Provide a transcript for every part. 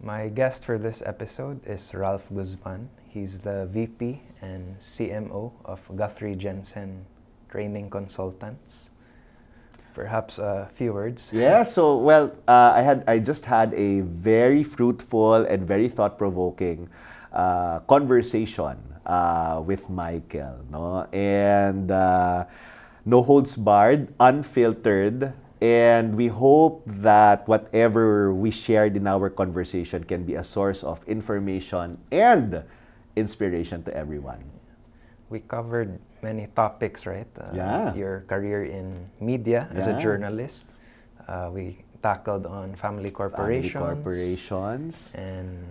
My guest for this episode is Ralph Guzman. He's the VP and CMO of Guthrie Jensen Training Consultants. Perhaps a few words. Yeah, so well, I just had a very fruitful and very thought-provoking conversation with Michael, no, and no holds barred, unfiltered, and we hope that whatever we shared in our conversation can be a source of information and inspiration to everyone. We covered many topics, right? Yeah. Your career in media as a journalist. We tackled on family corporations. And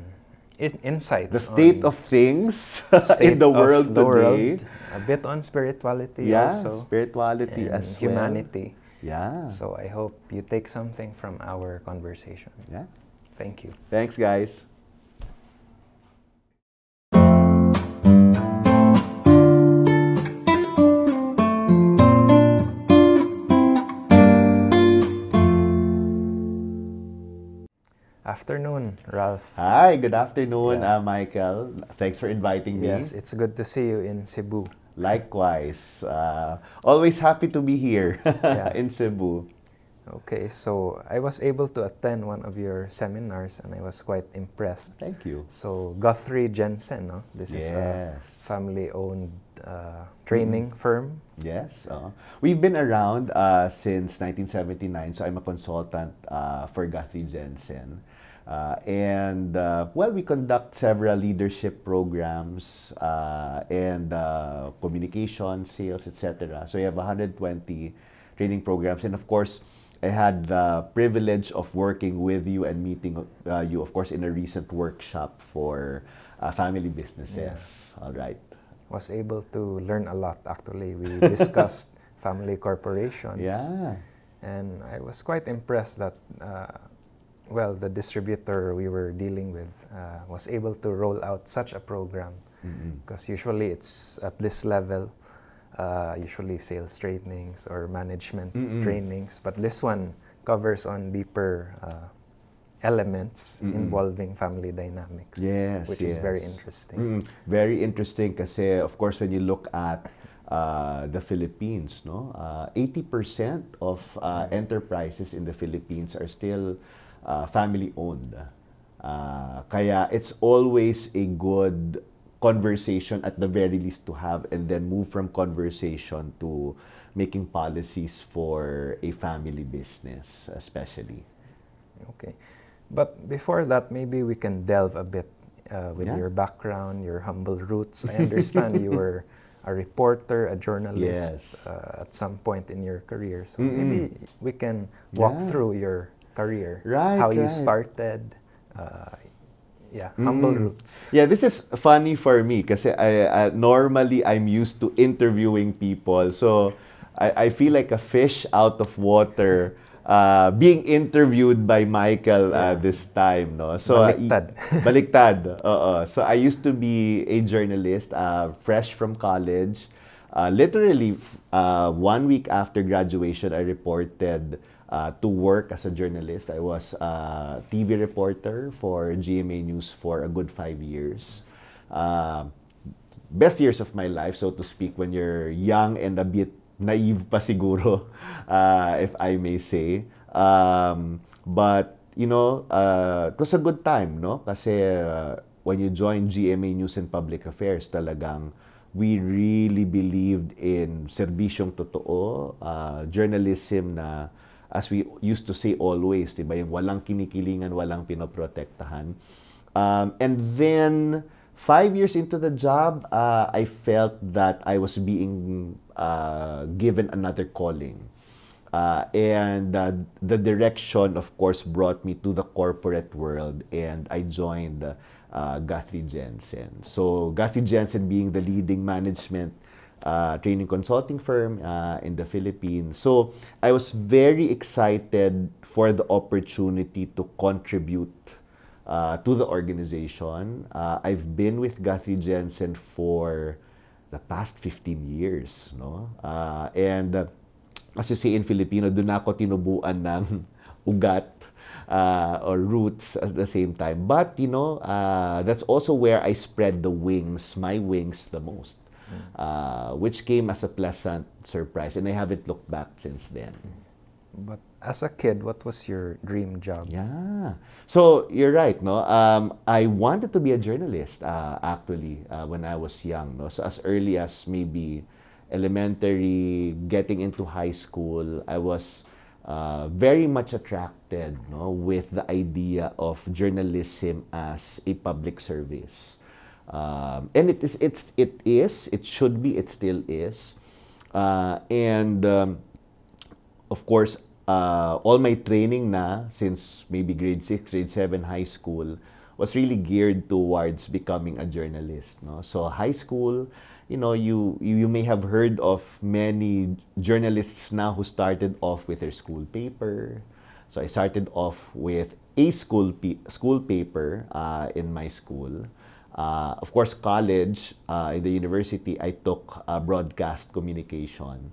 insights. The state of things in the world today. A bit on spirituality also. Spirituality and as humanity. Well. Yeah. So I hope you take something from our conversation. Yeah. Thank you. Thanks, guys. Afternoon, Ralph. Hi, good afternoon, Michael. Thanks for inviting me. Yes, it's good to see you in Cebu. Likewise. Always happy to be here in Cebu. Okay, so I was able to attend one of your seminars and I was quite impressed. Thank you. So Guthrie Jensen, no? This is a family-owned training firm. Yes. We've been around since 1979, so I'm a consultant for Guthrie Jensen. Well, we conduct several leadership programs and communication, sales, etc. So we have 120 training programs. And of course, I had the privilege of working with you and meeting you, of course, in a recent workshop for family businesses. Yeah. All right. Was able to learn a lot, actually. We discussed family corporations. Yeah. And I was quite impressed that well, the distributor we were dealing with was able to roll out such a program, because usually it's at this level, usually sales trainings or management trainings, but this one covers on deeper elements involving family dynamics, which is very interesting. Very interesting kasi, of course, when you look at the Philippines, no, 80% of enterprises in the Philippines are still family-owned. Kaya it's always a good conversation at the very least to have, and then move from conversation to making policies for a family business, especially. Okay. But before that, maybe we can delve a bit with your background, your humble roots. I understand you were a reporter, a journalist at some point in your career. So maybe we can walk through your career, how you started, humble roots. Yeah, this is funny for me kasi normally I'm used to interviewing people, so I feel like a fish out of water being interviewed by Michael this time, no? So baliktad. Baliktad. So I used to be a journalist, fresh from college. Literally 1 week after graduation, I reported to work as a journalist. I was a TV reporter for GMA News for a good 5 years. Best years of my life, so to speak, when you're young and a bit naive pa siguro, if I may say. But, you know, it was a good time, no? Kasi when you join GMA News and Public Affairs, talagang we really believed in serbisyong totoo, journalism na, as we used to say always, diba, yung walang kinikilingan, walang pinoprotektahan. And then, 5 years into the job, I felt that I was being given another calling. And the direction, of course, brought me to the corporate world, and I joined Guthrie Jensen. So, Guthrie Jensen being the leading management training consulting firm in the Philippines. So I was very excited for the opportunity to contribute to the organization. I've been with Guthrie Jensen for the past 15 years, no? And as you say in Filipino, doon ako tinubuan ng ugat or roots at the same time. But, that's also where I spread my wings the most, which came as a pleasant surprise. And I haven't looked back since then. But as a kid, what was your dream job? Yeah. So you're right, no? I wanted to be a journalist, actually, when I was young, no? So as early as maybe elementary, getting into high school, I was very much attracted, no, with the idea of journalism as a public service. And it should be, it still is. Of course, all my training na since maybe grade 6, grade 7 high school was really geared towards becoming a journalist, no? So high school, you may have heard of many journalists now who started off with their school paper. So I started off with a school paper in my school. Of course, college, in the university, I took broadcast communication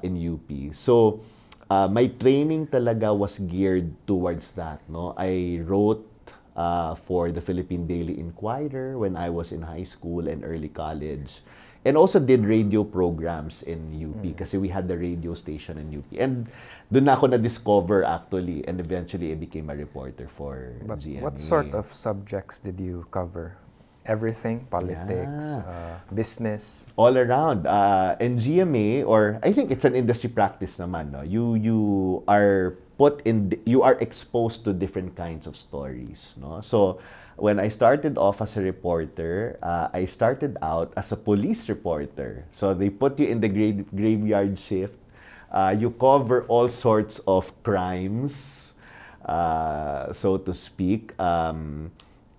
in UP. So my training talaga was geared towards that, no? I wrote for the Philippine Daily Inquirer when I was in high school and early college. And also did radio programs in UP kasi we had the radio station in UP. And doon ako na-discover actually, and eventually I became a reporter for GMA. What sort of subjects did you cover? Everything? Politics? Business? All around. And GMA, or I think it's an industry practice naman, no? You are exposed to different kinds of stories, no? So when I started off as a reporter, I started out as a police reporter. So they put you in the graveyard shift. You cover all sorts of crimes, so to speak.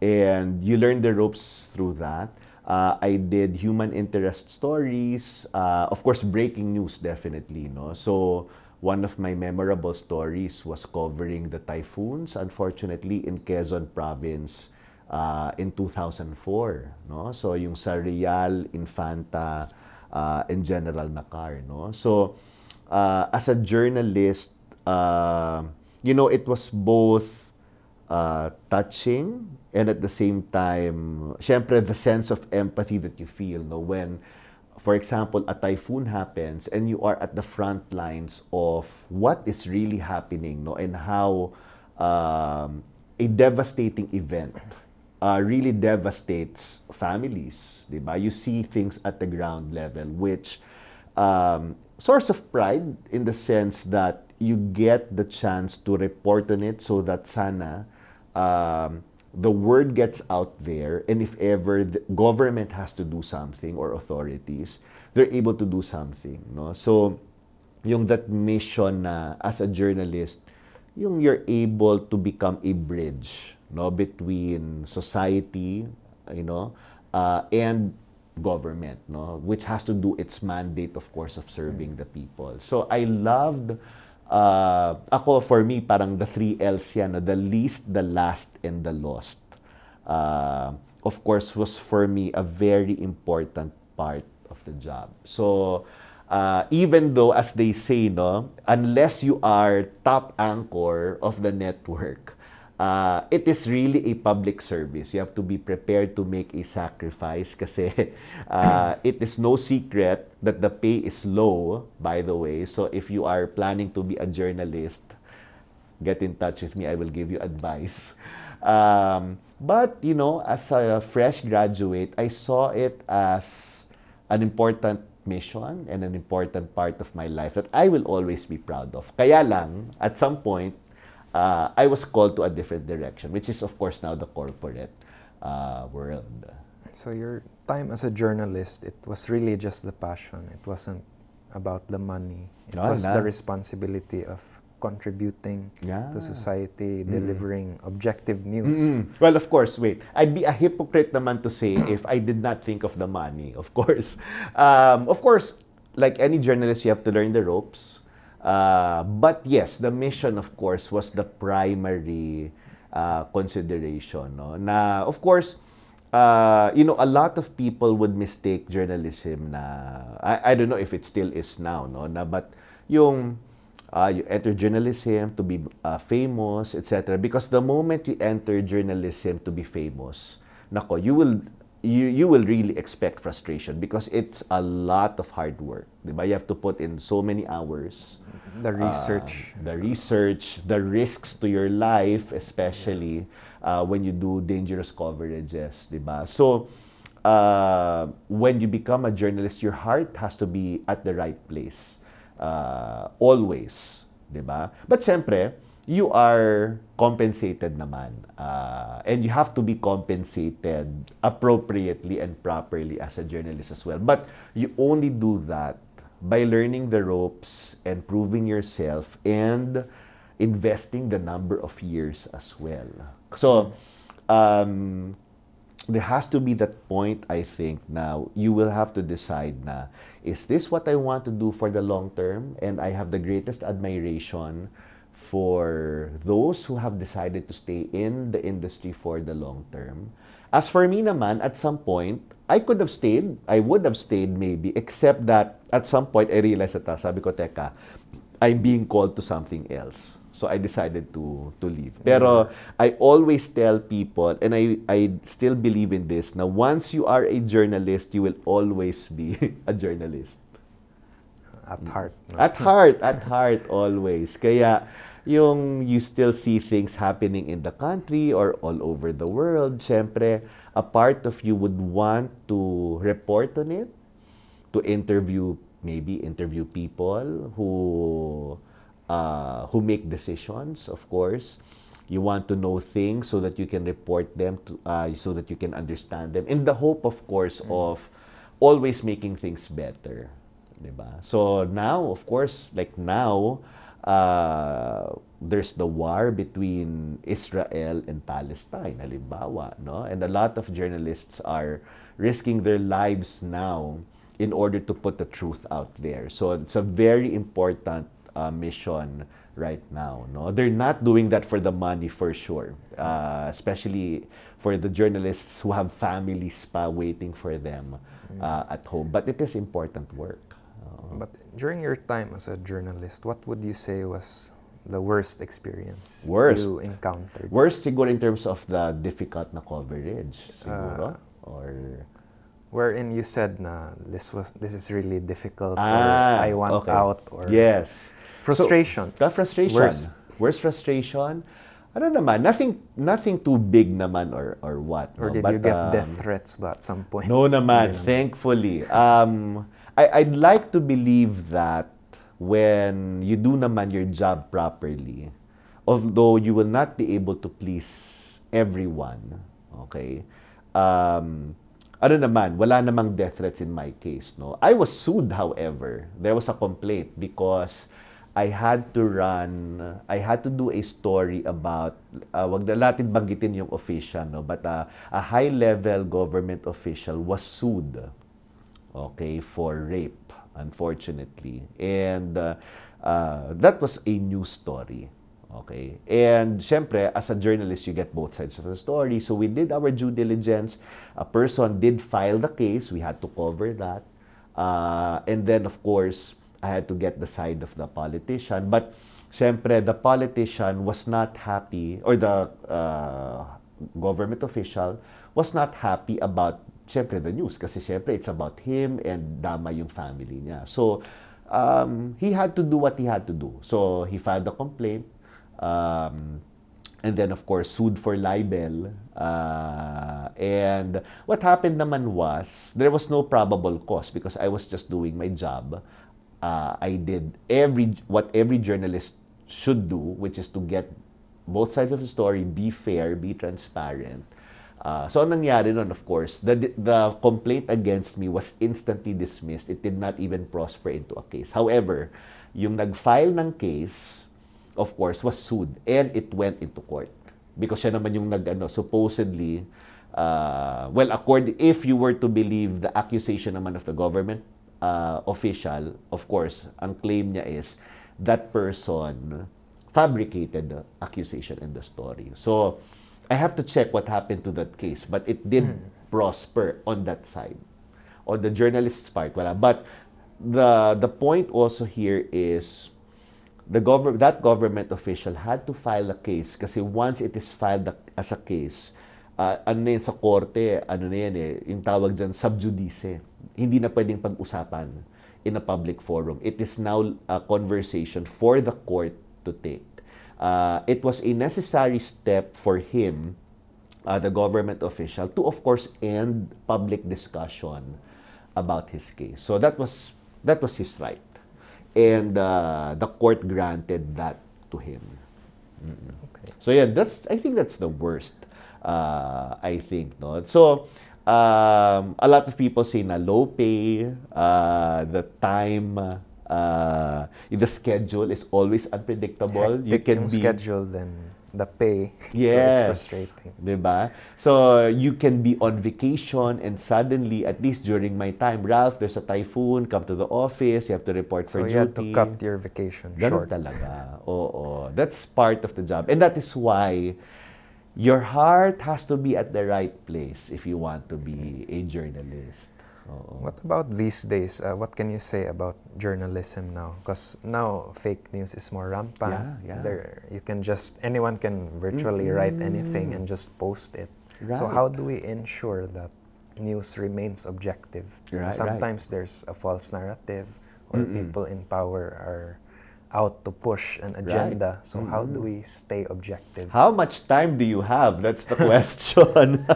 And you learn the ropes through that. I did human interest stories, of course, breaking news, definitely, no? So one of my memorable stories was covering the typhoons, unfortunately, in Quezon Province in 2004, no? So yung sa Real, Infanta, and General Nakar, no? So as a journalist, it was both touching, and at the same time, syempre, the sense of empathy that you feel, no, when, for example, a typhoon happens and you are at the front lines of what is really happening, no, and how a devastating event really devastates families, diba? You see things at the ground level, which source of pride in the sense that you get the chance to report on it so that sana the word gets out there, and if ever the government has to do something or authorities, they're able to do something, no? So yung that mission na as a journalist, yung you're able to become a bridge, no, between society, and government, no, which has to do its mandate, of course, of serving the people. So I loved for me, parang the 3 L's yan, no? The least, the last, and the lost. Of course, was for me a very important part of the job. So, even though, as they say, no, unless you are top anchor of the network, it is really a public service. You have to be prepared to make a sacrifice kasi it is no secret that the pay is low, by the way. So if you are planning to be a journalist, get in touch with me. I will give you advice. But, as a fresh graduate, I saw it as an important mission and an important part of my life that I will always be proud of. Kaya lang, at some point, I was called to a different direction, which is, of course, now the corporate world. So your time as a journalist, it was really just the passion. It wasn't about the money. It was the responsibility of contributing to society, delivering objective news. Well, of course, wait. I'd be a hypocrite naman to say if I did not think of the money, of course. Of course, like any journalist, you have to learn the ropes. But yes, the mission, of course, was the primary consideration. No? Na, of course, a lot of people would mistake journalism na, I don't know if it still is now, no? Na, but yung You enter journalism to be famous, etc. Because the moment you enter journalism to be famous, nako, you will really expect frustration because it's a lot of hard work. Diba? You have to put in so many hours. The research. The risks to your life, especially when you do dangerous coverages. Diba? So, when you become a journalist, your heart has to be at the right place. Always. Diba? But syempre, you are compensated naman. And you have to be compensated appropriately and properly as a journalist as well. But you only do that by learning the ropes and proving yourself and investing the number of years as well. So, there has to be that point, I think, now you will have to decide na, is this what I want to do for the long term? And I have the greatest admiration for those who have decided to stay in the industry for the long term. As for me naman, at some point, I would have stayed maybe, except that at some point, I realized that, sabi ko, teka, I'm being called to something else. So I decided to leave. Pero I always tell people, and I still believe in this, na once you are a journalist, you will always be a journalist. At heart. No? At heart, always. Kaya, yung you still see things happening in the country or all over the world, syempre, a part of you would want to report on it, to interview people who make decisions, of course. You want to know things so that you can report them, so that you can understand them, in the hope, of course, of always making things better. Diba? So now, of course, like now, there's the war between Israel and Palestine, halimbawa, no? And a lot of journalists are risking their lives now in order to put the truth out there. So it's a very important mission right now, no? They're not doing that for the money, for sure, especially for the journalists who have families waiting for them at home. But it is important work. But during your time as a journalist, what would you say was the worst experience you encountered? Worst siguro in terms of the difficult na coverage, siguro? Or wherein you said na this is really difficult, or I want out, or yes. Frustrations. So, the frustration. Worst frustration? Ano naman, nothing too big naman or what. Or did you get death threats ba at some point? No naman, thankfully. I'd like to believe that when you do naman your job properly, although you will not be able to please everyone, okay? Ano naman, wala namang death threats in my case, no? I was sued, however. There was a complaint because I had to do a story about, wag na natin banggitin yung official, no? But a high-level government official was sued, okay, for rape, unfortunately. And that was a news story, okay? And syempre, as a journalist, you get both sides of the story. So we did our due diligence. A person did file the case. We had to cover that. And then, of course, I had to get the side of the politician. But syempre, the politician was not happy, or the government official was not happy about, syempre, the news. Kasi syempre, it's about him and dama yung family niya. So, he had to do what he had to do. So, he filed a complaint. And then, of course, sued for libel. And what happened naman was, there was no probable cause because I was just doing my job. I did what every journalist should do, which is to get both sides of the story, be fair, be transparent. So, ang nangyari nun, of course, the complaint against me was instantly dismissed. It did not even prosper into a case. However, yung nag-file ng case, of course, was sued and it went into court. Because siya naman yung supposedly, if you were to believe the accusation naman of the government official, of course, ang claim niya is that person fabricated the accusation and the story. So, I have to check what happened to that case, but it did prosper on that side. On the journalist's part, wala. But the point also here is, that government official had to file a case kasi once it is filed as a case, ano na yun sa korte, ano na yan yung tawag dyan, sub judice. Hindi na pwedeng pag-usapan in a public forum. It is now a conversation for the court to take. It was a necessary step for him, the government official, to of course end public discussion about his case. So that was his right. And the court granted that to him. Okay. So yeah, I think that's the worst. I think, no. So a lot of people say na low pay, the time, the schedule is always unpredictable. You can be schedule then the pay. Yes. So it's frustrating. Diba? So you can be on vacation and suddenly, at least during my time, Ralph, there's a typhoon, come to the office, you have to report for duty. So you have to cut your vacation short. Talaga. Oo. That's part of the job. And that is why your heart has to be at the right place if you want to be a journalist. What about these days? What can you say about journalism now? Because now fake news is more rampant. Yeah. Anyone can virtually write anything and just post it. Right. So how do we ensure that news remains objective? Sometimes there's a false narrative, or people in power are out to push an agenda. Right. So how do we stay objective? How much time do you have? That's the question.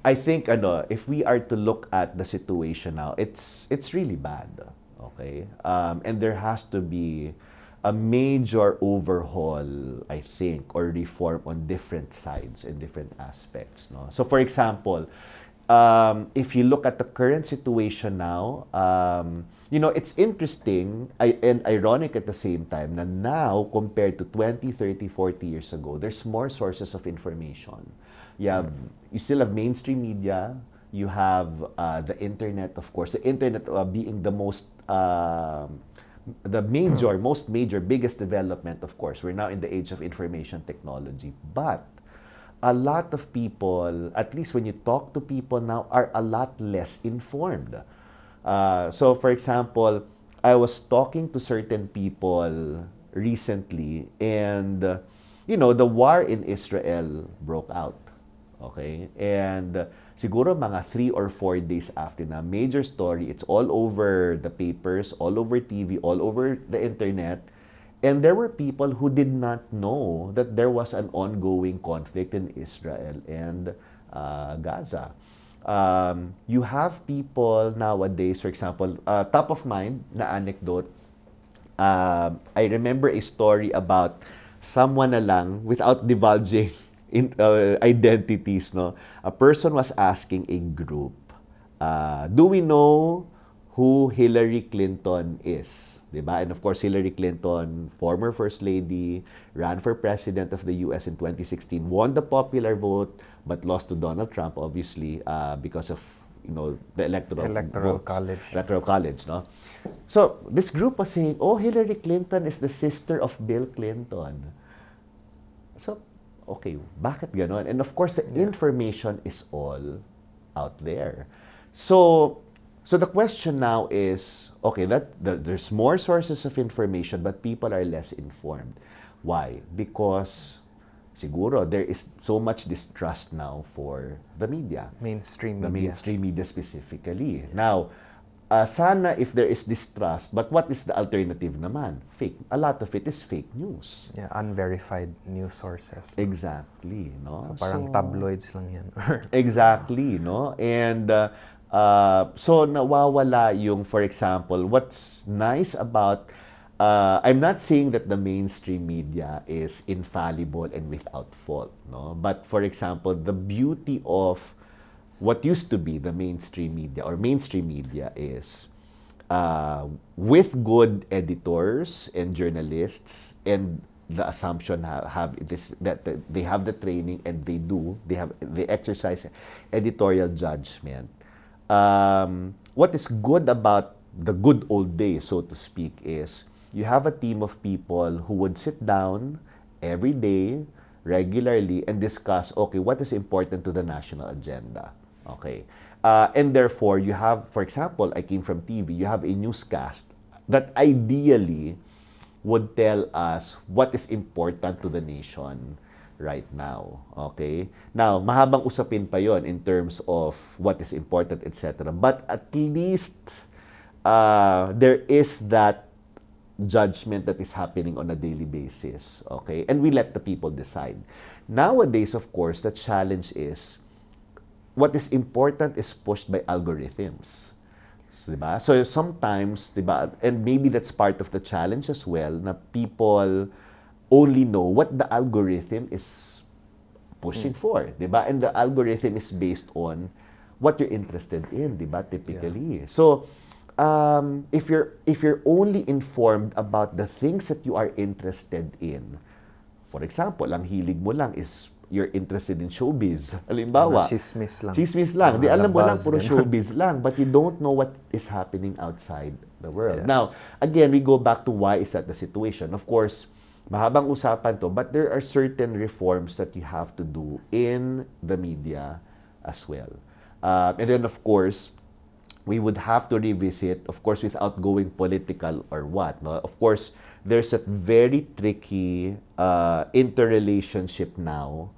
I think if we are to look at the situation now, it's really bad. Okay? And there has to be a major overhaul, I think, or reform on different sides and different aspects. No? So for example, if you look at the current situation now, it's interesting and ironic at the same time that now, compared to 20, 30, 40 years ago, there's more sources of information. You still have mainstream media, you have the internet, of course. The internet being the most major, biggest development, of course. We're now in the age of information technology. But a lot of people, at least when you talk to people now, are a lot less informed. So, for example, I was talking to certain people recently, and, the war in Israel broke out. Okay? And siguro mga 3 or 4 days after na, major story, it's all over the papers, all over TV, all over the internet. And there were people who did not know that there was an ongoing conflict in Israel and Gaza. You have people nowadays, for example, top of mind na anecdote, I remember a story about someone na lang, without divulging identities, no? A person was asking a group, do we know who Hillary Clinton is? Diba? And of course, Hillary Clinton, former First Lady, ran for President of the US in 2016, won the popular vote, but lost to Donald Trump, obviously, because of the electoral college, no? So this group was saying, oh, Hillary Clinton is the sister of Bill Clinton. So, okay, bakit ganon? And of course, the information is all out there. So the question now is, okay, there's more sources of information, but people are less informed. Why? Because siguro there is so much distrust now for the media. Mainstream media. The mainstream media specifically. Now, sana if there is distrust, but what is the alternative naman? Fake. A lot of it is fake news. Yeah, unverified news sources. Exactly, no? So parang tabloids lang yan. Exactly, no? And so nawawala yung, for example, what's nice about, I'm not saying that the mainstream media is infallible and without fault, no? But for example, the beauty of what used to be the mainstream media is with good editors and journalists, and the assumption that they have the training and they exercise editorial judgment. What is good about the good old days, so to speak, is you have a team of people who would sit down every day, regularly, and discuss, okay, what is important to the national agenda? Okay. And therefore, you have, for example, I came from TV, you have a newscast that ideally would tell us what is important to the nation right now. Okay? Now, mahabang usapin pa yon in terms of what is important, etc. But at least there is that judgment that is happening on a daily basis. Okay? And we let the people decide. Nowadays, of course, the challenge is what is important is pushed by algorithms. So, diba? So sometimes, diba, and maybe that's part of the challenge as well, na people only know what the algorithm is pushing for, diba? And the algorithm is based on what you're interested in, diba? Typically. Yeah. So if you're only informed about the things that you are interested in, for example, ang hilig mo lang is you're interested in showbiz. Halimbawa, chismis lang. Chismis lang. Di alam mo lang puro showbiz lang, but you don't know what is happening outside the world. Yeah. Now, again, we go back to why is that the situation. Of course, mahabang usapan to, but there are certain reforms that you have to do in the media as well. And then, of course, we would have to revisit, of course, without going political or what. No? Of course, there's a very tricky interrelationship now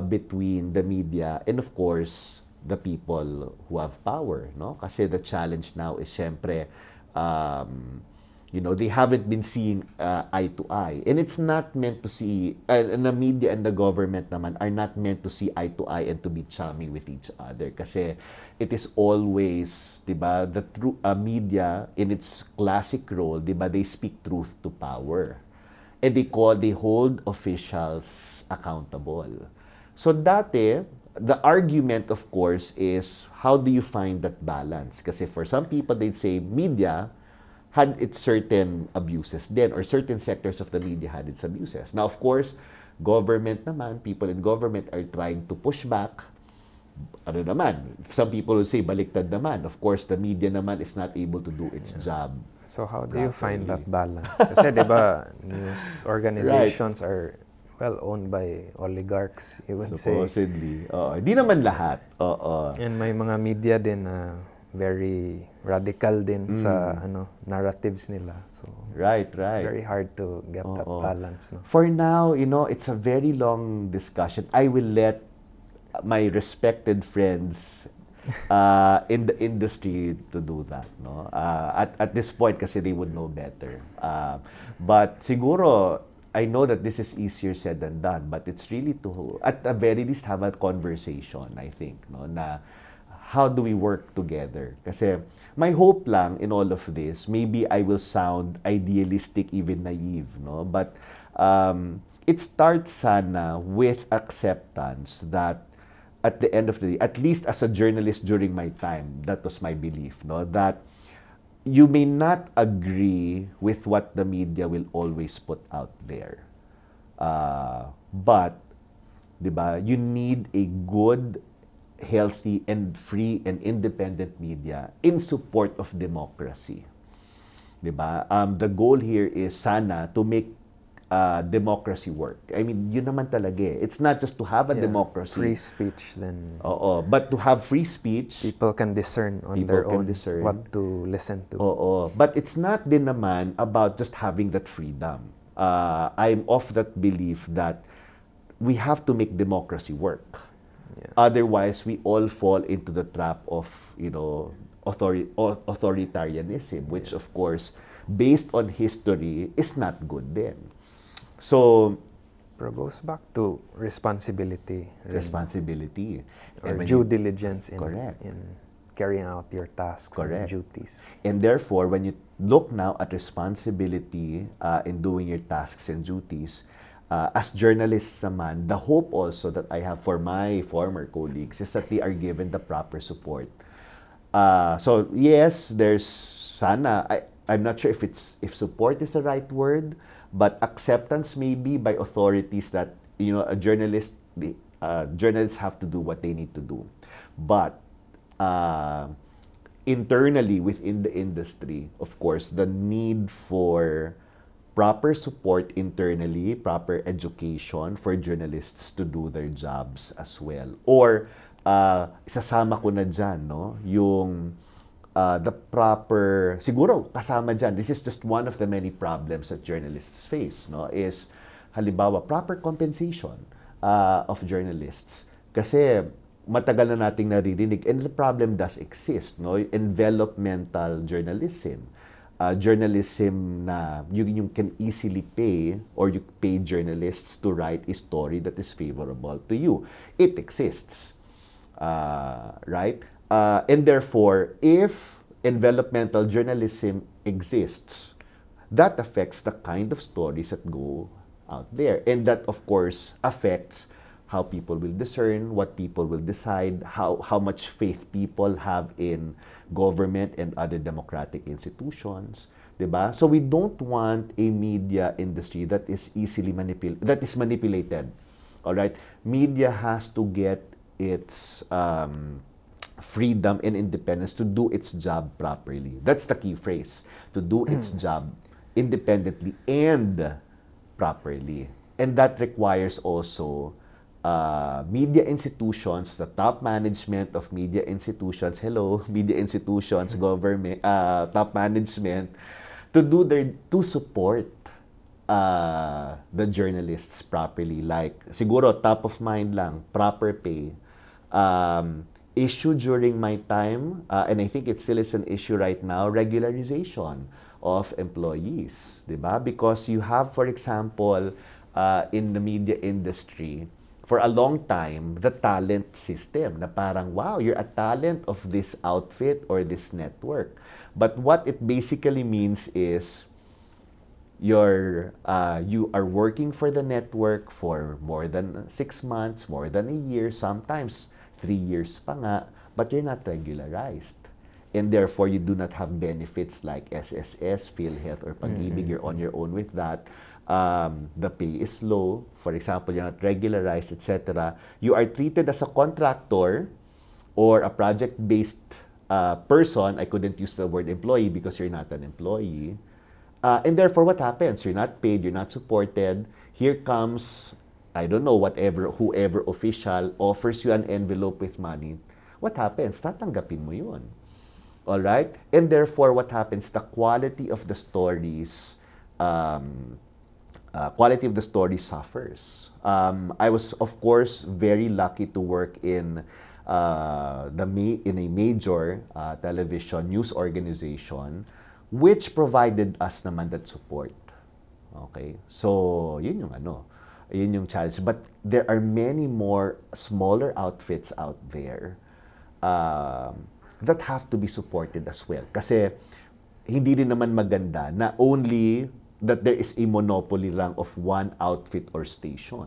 between the media and, of course, the people who have power. No? Kasi the challenge now is, syempre, you know, they haven't been seeing eye to eye. And it's not meant to see, and the media and the government naman are not meant to see eye to eye and to be chummy with each other. Kasi it is always, diba, the media in its classic role, diba, they speak truth to power. And they hold officials accountable. So dati, the argument, of course, is how do you find that balance? Kasi for some people, they'd say media had its certain abuses then, or certain sectors of the media had its abuses. Now, of course, government naman, people in government are trying to push back. Ano naman, some people will say baliktad naman. Of course, the media naman is not able to do its job. So how do you find that balance? Kasi diba, news organizations are well owned by oligarchs, you would say. Supposedly. Di naman lahat. And may mga media din na very radical din sa narratives nila. So it's very hard to get that balance. No? For now, you know, it's a very long discussion. I will let my respected friends in the industry to do that. No? At this point, kasi they would know better. But siguro, I know that this is easier said than done, but it's really to, at the very least, have a conversation, I think, no? Na how do we work together? Kasi my hope lang in all of this, maybe I will sound idealistic, even naive, no? But it starts sana with acceptance that at the end of the day, at least as a journalist during my time, that was my belief, no? That you may not agree with what the media will always put out there. But, diba, you need a good, healthy, and free and independent media in support of democracy. Diba? The goal here is sana to make democracy work. I mean, yun naman talaga eh. It's not just to have a democracy. Free speech then. But to have free speech, people can discern on their own what to listen to. But it's not din naman about just having that freedom. I'm of that belief that we have to make democracy work. Yeah. Otherwise, we all fall into the trap of, you know, authoritarianism, which of course, based on history, is not good then. So, but it goes back to responsibility. Responsibility. Or due diligence in carrying out your tasks and duties. And therefore, when you look now at responsibility in doing your tasks and duties, as journalists naman, the hope also that I have for my former colleagues is that they are given the proper support. So yes, there's sana, I'm not sure if support is the right word, but acceptance maybe by authorities that, you know, journalists have to do what they need to do. But internally within the industry, of course, the need for proper support internally, proper education for journalists to do their jobs as well. Or isasama ko na dyan, no, yung the proper, siguro kasama dyan, this is just one of the many problems that journalists face, no, is halimbawa proper compensation of journalists. Kasi matagal na nating naririnig, and the problem does exist, no, envelopmental journalism. Journalism na you can easily pay, or you pay journalists to write a story that is favorable to you. It exists, right? And therefore, if envelopmental journalism exists, that affects the kind of stories that go out there. And that, of course, affects how people will discern, what people will decide, how much faith people have in government and other democratic institutions, diba? So we don't want a media industry that is easily manipulated. All right? Media has to get its freedom and independence to do its job properly. That's the key phrase, to do its job independently and properly. And that requires also media institutions, the top management of media institutions, media institutions, government, top management, to support the journalists properly. Like, siguro top of mind lang, proper pay. Issue during my time, and I think it still is an issue right now, regularization of employees, diba? Because you have, for example, in the media industry, for a long time, the talent system, na parang, wow, you're a talent of this outfit or this network. But what it basically means is, you are working for the network for more than 6 months, more than a year, sometimes 3 years pa nga, but you're not regularized. And therefore, you do not have benefits like SSS, PhilHealth, or Pag-ibig. You're on your own with that. The pay is low. For example, you're not regularized, etc. You are treated as a contractor or a project-based person. I couldn't use the word employee because you're not an employee. And therefore, what happens? You're not paid, you're not supported. Here comes, I don't know, whoever official offers you an envelope with money. What happens? Tatanggapin mo yun. All right? And therefore, what happens? The quality of the stories, suffers. I was, of course, very lucky to work in a major television news organization, which provided us naman that support. Okay? So, yun yung challenge. But there are many more smaller outfits out there that have to be supported as well. Kasi hindi rin naman maganda na only that there is a monopoly lang of one outfit or station.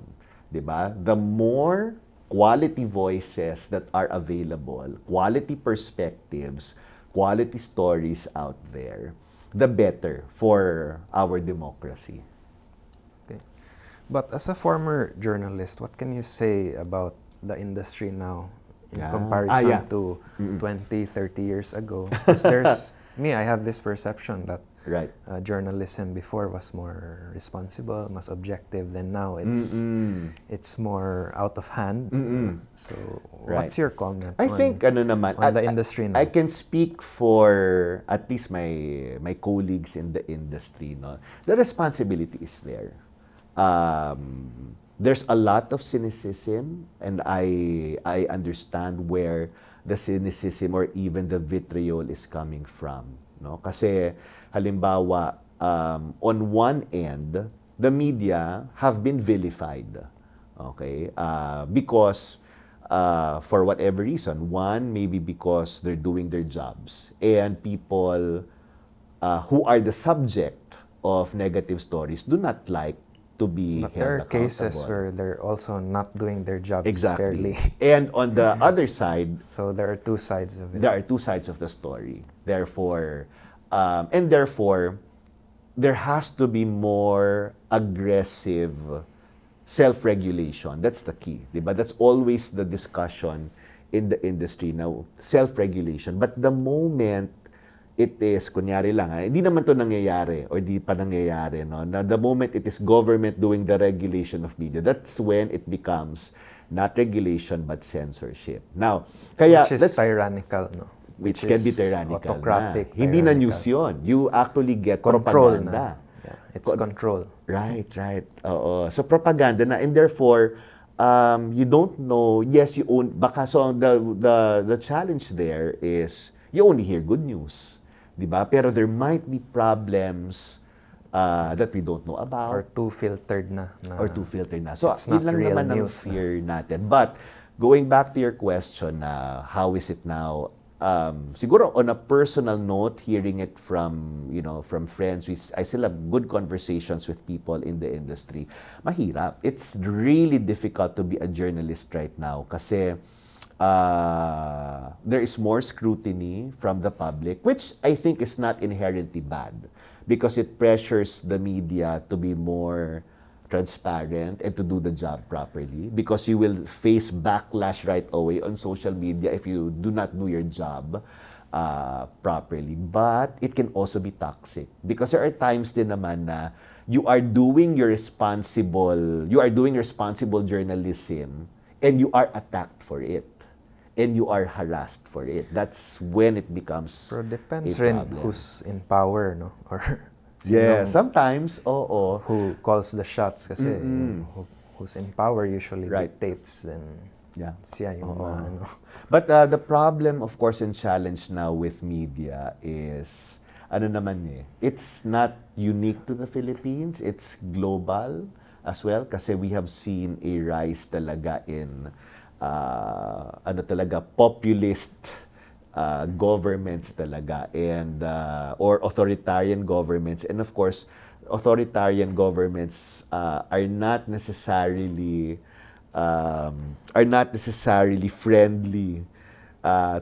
Diba? The more quality voices that are available, quality perspectives, quality stories out there, the better for our democracy. Okay. But as a former journalist, what can you say about the industry now in comparison to 20, 30 years ago? Because I have this perception that journalism before was more responsible, mas objective, than now it's more out of hand. So what's your comment on the industry now? I can speak for at least my colleagues in the industry. No? The responsibility is there. There's a lot of cynicism, and I understand where the cynicism or even the vitriol is coming from. No? Kasi, halimbawa, on one end, the media have been vilified. Okay? Because, for whatever reason, one, maybe because they're doing their jobs, and people who are the subject of negative stories do not like to be held accountable. But there are cases where they're also not doing their jobs fairly. And on the other side... So there are two sides of it. There are two sides of the story. Therefore, there has to be more aggressive self-regulation. That's the key. Diba? That's always the discussion in the industry now, self-regulation. But the moment it is, kunyari lang, hindi naman to nangyayari or di pa nangyayari, no? Now, the moment it is government doing the regulation of media, that's when it becomes not regulation but censorship. Now, which is tyrannical, no? which can be tyrannical autocratic, na. Hindi na tyrannical. news yun. You actually get Control propaganda. na. Yeah, it's control. Right. Oo. So propaganda na, and therefore you don't know. Yes, you own. Baka so the challenge there is you only hear good news, di ba? Pero there might be problems that we don't know about. Or too filtered na. So it's yun not lang real naman ang news fear natin. But going back to your question, how is it now? Siguro on a personal note, hearing it from from friends, I still have good conversations with people in the industry. Mahirap. It's really difficult to be a journalist right now kasi there is more scrutiny from the public, which I think is not inherently bad because it pressures the media to be more transparent and to do the job properly, because you will face backlash right away on social media if you do not do your job properly. But it can also be toxic because there are times din naman na you are doing responsible journalism and you are attacked for it and you are harassed for it. That's when it becomes Pero depends a rin problem. who's in power, no? Or Yeah, sometimes, oo. who calls the shots kasi who's in power usually dictates, then siya yung ano. But the problem, of course, and challenge now with media is, it's not unique to the Philippines, it's global as well kasi we have seen a rise talaga in populist governments talaga, and or authoritarian governments, and of course authoritarian governments are not necessarily friendly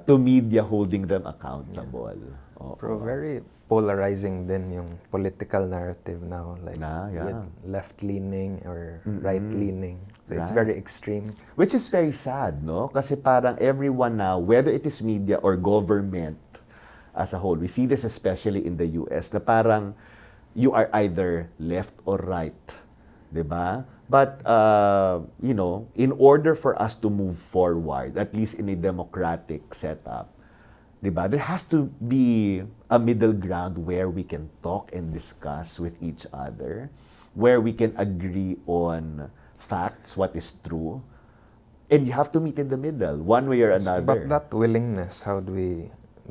to media holding them accountable. Pero very polarizing din yung political narrative now, like with left-leaning or right-leaning. So it's very extreme. Which is very sad, no? Kasi parang everyone now, whether it is media or government as a whole, we see this especially in the US, na parang you are either left or right, di ba? But, in order for us to move forward, at least in a democratic setup, diba? There has to be a middle ground where we can talk and discuss with each other, where we can agree on facts, what is true, and you have to meet in the middle, one way or another. But that willingness,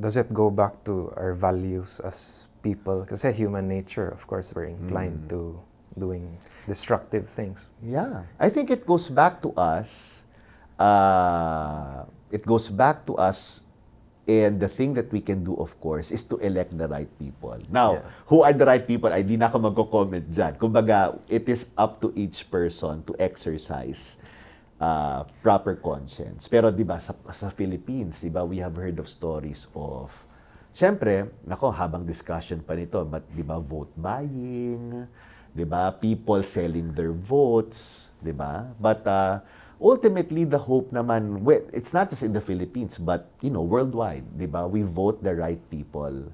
does it go back to our values as people? Kasi human nature, of course, we're inclined to doing destructive things. Yeah, I think it goes back to us. And the thing that we can do, of course, is to elect the right people. Now, who are the right people? Ay, di na ako magko-comment dyan. Kumbaga, it is up to each person to exercise proper conscience. Pero di ba, sa Philippines, di ba, we have heard of stories of, syempre, habang discussion pa nito, but di ba, vote buying, di ba, people selling their votes, di ba? But, ultimately, the hope naman, it's not just in the Philippines, but, worldwide, di ba? We vote the right people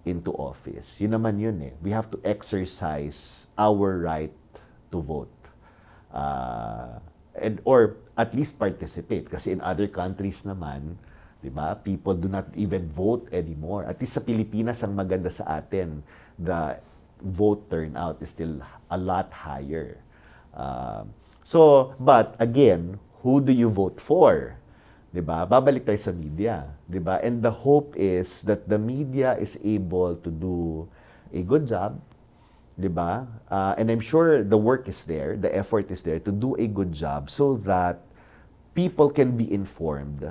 into office. Yun naman yun eh. We have to exercise our right to vote. Or at least participate. Kasi in other countries naman, di ba? People do not even vote anymore. At least sa Pilipinas, ang maganda sa atin, the vote turnout is still a lot higher. But again, who do you vote for? Diba? Babalik tayo sa media. Diba? And the hope is that the media is able to do a good job. Diba? And I'm sure the work is there, the effort is there to do a good job so that people can be informed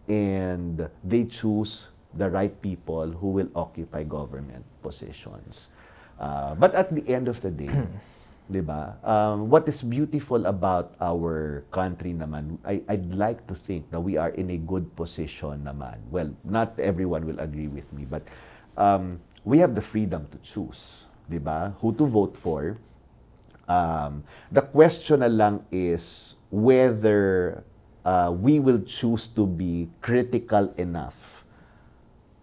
and they choose the right people who will occupy government positions. But at the end of the day, diba? What is beautiful about our country naman, I'd like to think that we are in a good position naman. Well, not everyone will agree with me, but we have the freedom to choose, diba? Who to vote for. The question na lang is whether we will choose to be critical enough,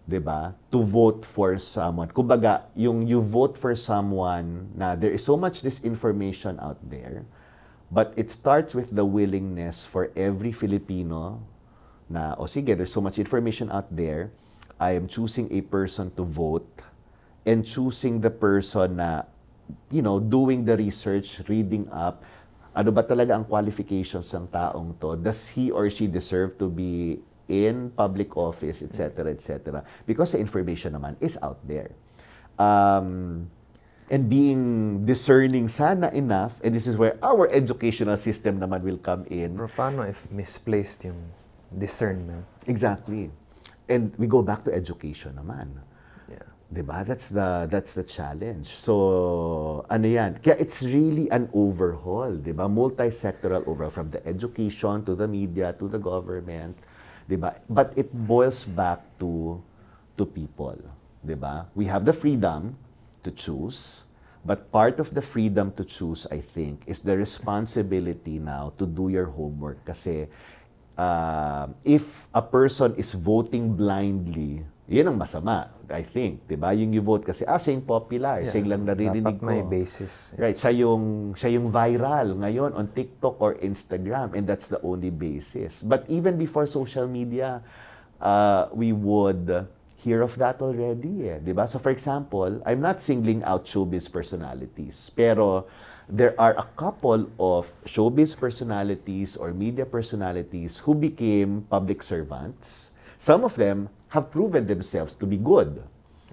diba, to vote for someone. Kumbaga, yung you vote for someone na there is so much disinformation out there, but it starts with the willingness for every Filipino na, sige, there's so much information out there, I am choosing a person to vote and choosing the person na, doing the research, reading up, ano ba talaga ang qualifications ng taong to? Does he or she deserve to be in public office, etc., etc.? Because the information naman is out there. And being discerning sana enough, and this is where our educational system naman will come in. Pero paano if misplaced yung discernment? Exactly. And we go back to education naman. Yeah. Diba? That's the challenge. So, ano yan? Kaya it's really an overhaul, diba? Multi-sectoral overhaul from the education to the media to the government, diba? But it boils back to people, diba? We have the freedom to choose, but part of the freedom to choose, I think, is the responsibility now to do your homework. Kasi if a person is voting blindly, yun ang masama, I think. Diba? Yung you vote kasi, siya yung popular, siya yung lang naririnig ko. Dapat may basis. Right, siya yung viral ngayon on TikTok or Instagram, and that's the only basis. But even before social media, we would hear of that already. Diba? So for example, I'm not singling out showbiz personalities, pero there are a couple of showbiz personalities or media personalities who became public servants. Some of them have proven themselves to be good.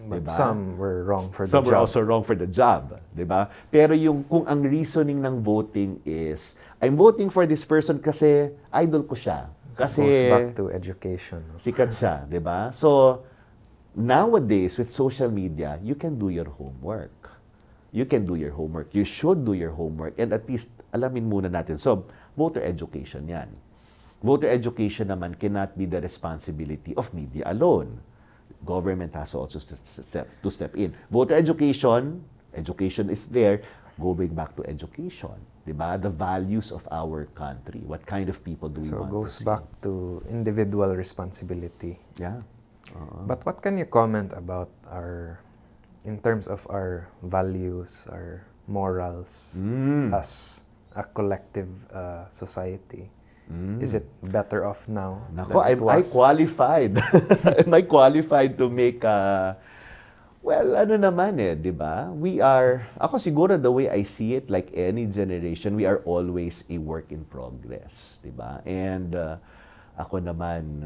But diba? some were wrong for the Some job. were also wrong for the job. Diba? Pero kung ang reasoning ng voting is, I'm voting for this person kasi idol ko siya. Kasi goes back to education. sikat siya. Diba? So, nowadays, with social media, you can do your homework. You can do your homework. You should do your homework. And at least, alamin muna natin. So, voter education yan. Voter education naman cannot be the responsibility of media alone. Government has also to step in. Voter education is there. Going back to education, diba? The values of our country. What kind of people do we want to see? So, goes back to individual responsibility. Yeah. But what can you comment about in terms of our values, our morals as a collective society? Is it better off now? Nako, am I qualified? Am I qualified to make well, ano naman di ba? Ako siguro the way I see it, like any generation, we are always a work in progress, di ba? And ako naman,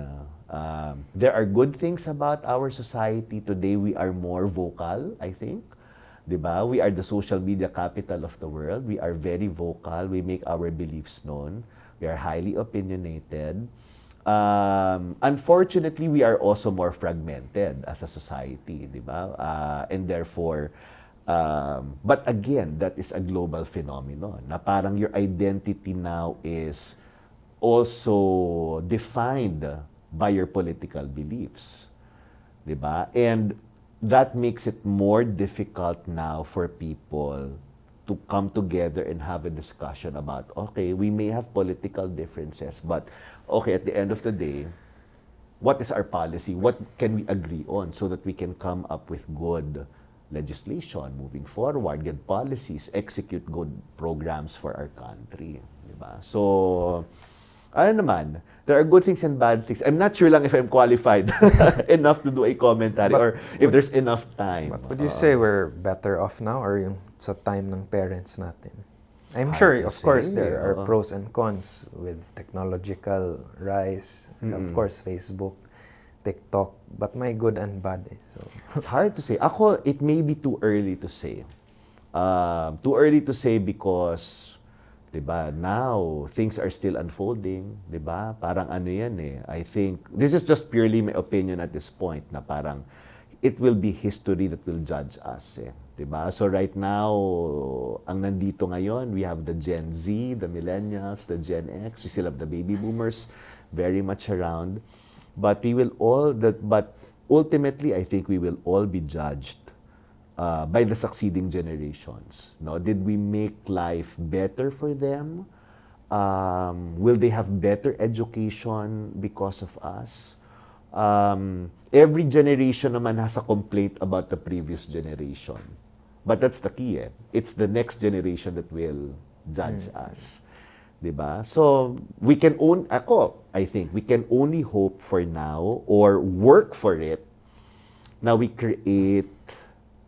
there are good things about our society. Today, we are more vocal, I think. Diba? We are the social media capital of the world. We are very vocal. We make our beliefs known. We are highly opinionated. Unfortunately, we are also more fragmented as a society. Diba? And therefore, but again, that is a global phenomenon. Na parang your identity now is also defined by your political beliefs. Diba? And that makes it more difficult now for people to come together and have a discussion about, okay, we may have political differences, but okay, at the end of the day, what is our policy? What can we agree on so that we can come up with good legislation moving forward, good policies, execute good programs for our country. Diba? So, ano naman, there are good things and bad things. I'm not sure lang if I'm qualified enough to do a commentary or if there's enough time. But would you say we're better off now or yung sa time ng parents natin? I'm sure, of course, there are pros and cons with technological rise, of course, Facebook, TikTok, but may good and bad. So it's hard to say. Ako, it may be too early to say. Too early to say because, diba, now, things are still unfolding, diba? Parang ano yan I think, this is just purely my opinion at this point, na parang, it will be history that will judge us diba? So right now, ang nandito ngayon, we have the Gen Z, the Millennials, the Gen X, we still have the Baby Boomers very much around. But but ultimately, I think we will all be judged by the succeeding generations. No? Did we make life better for them? Will they have better education because of us? Every generation naman has a complaint about the previous generation. But that's the key. It's the next generation that will judge us. Diba? So, I think, we can only hope for now or work for it Now we create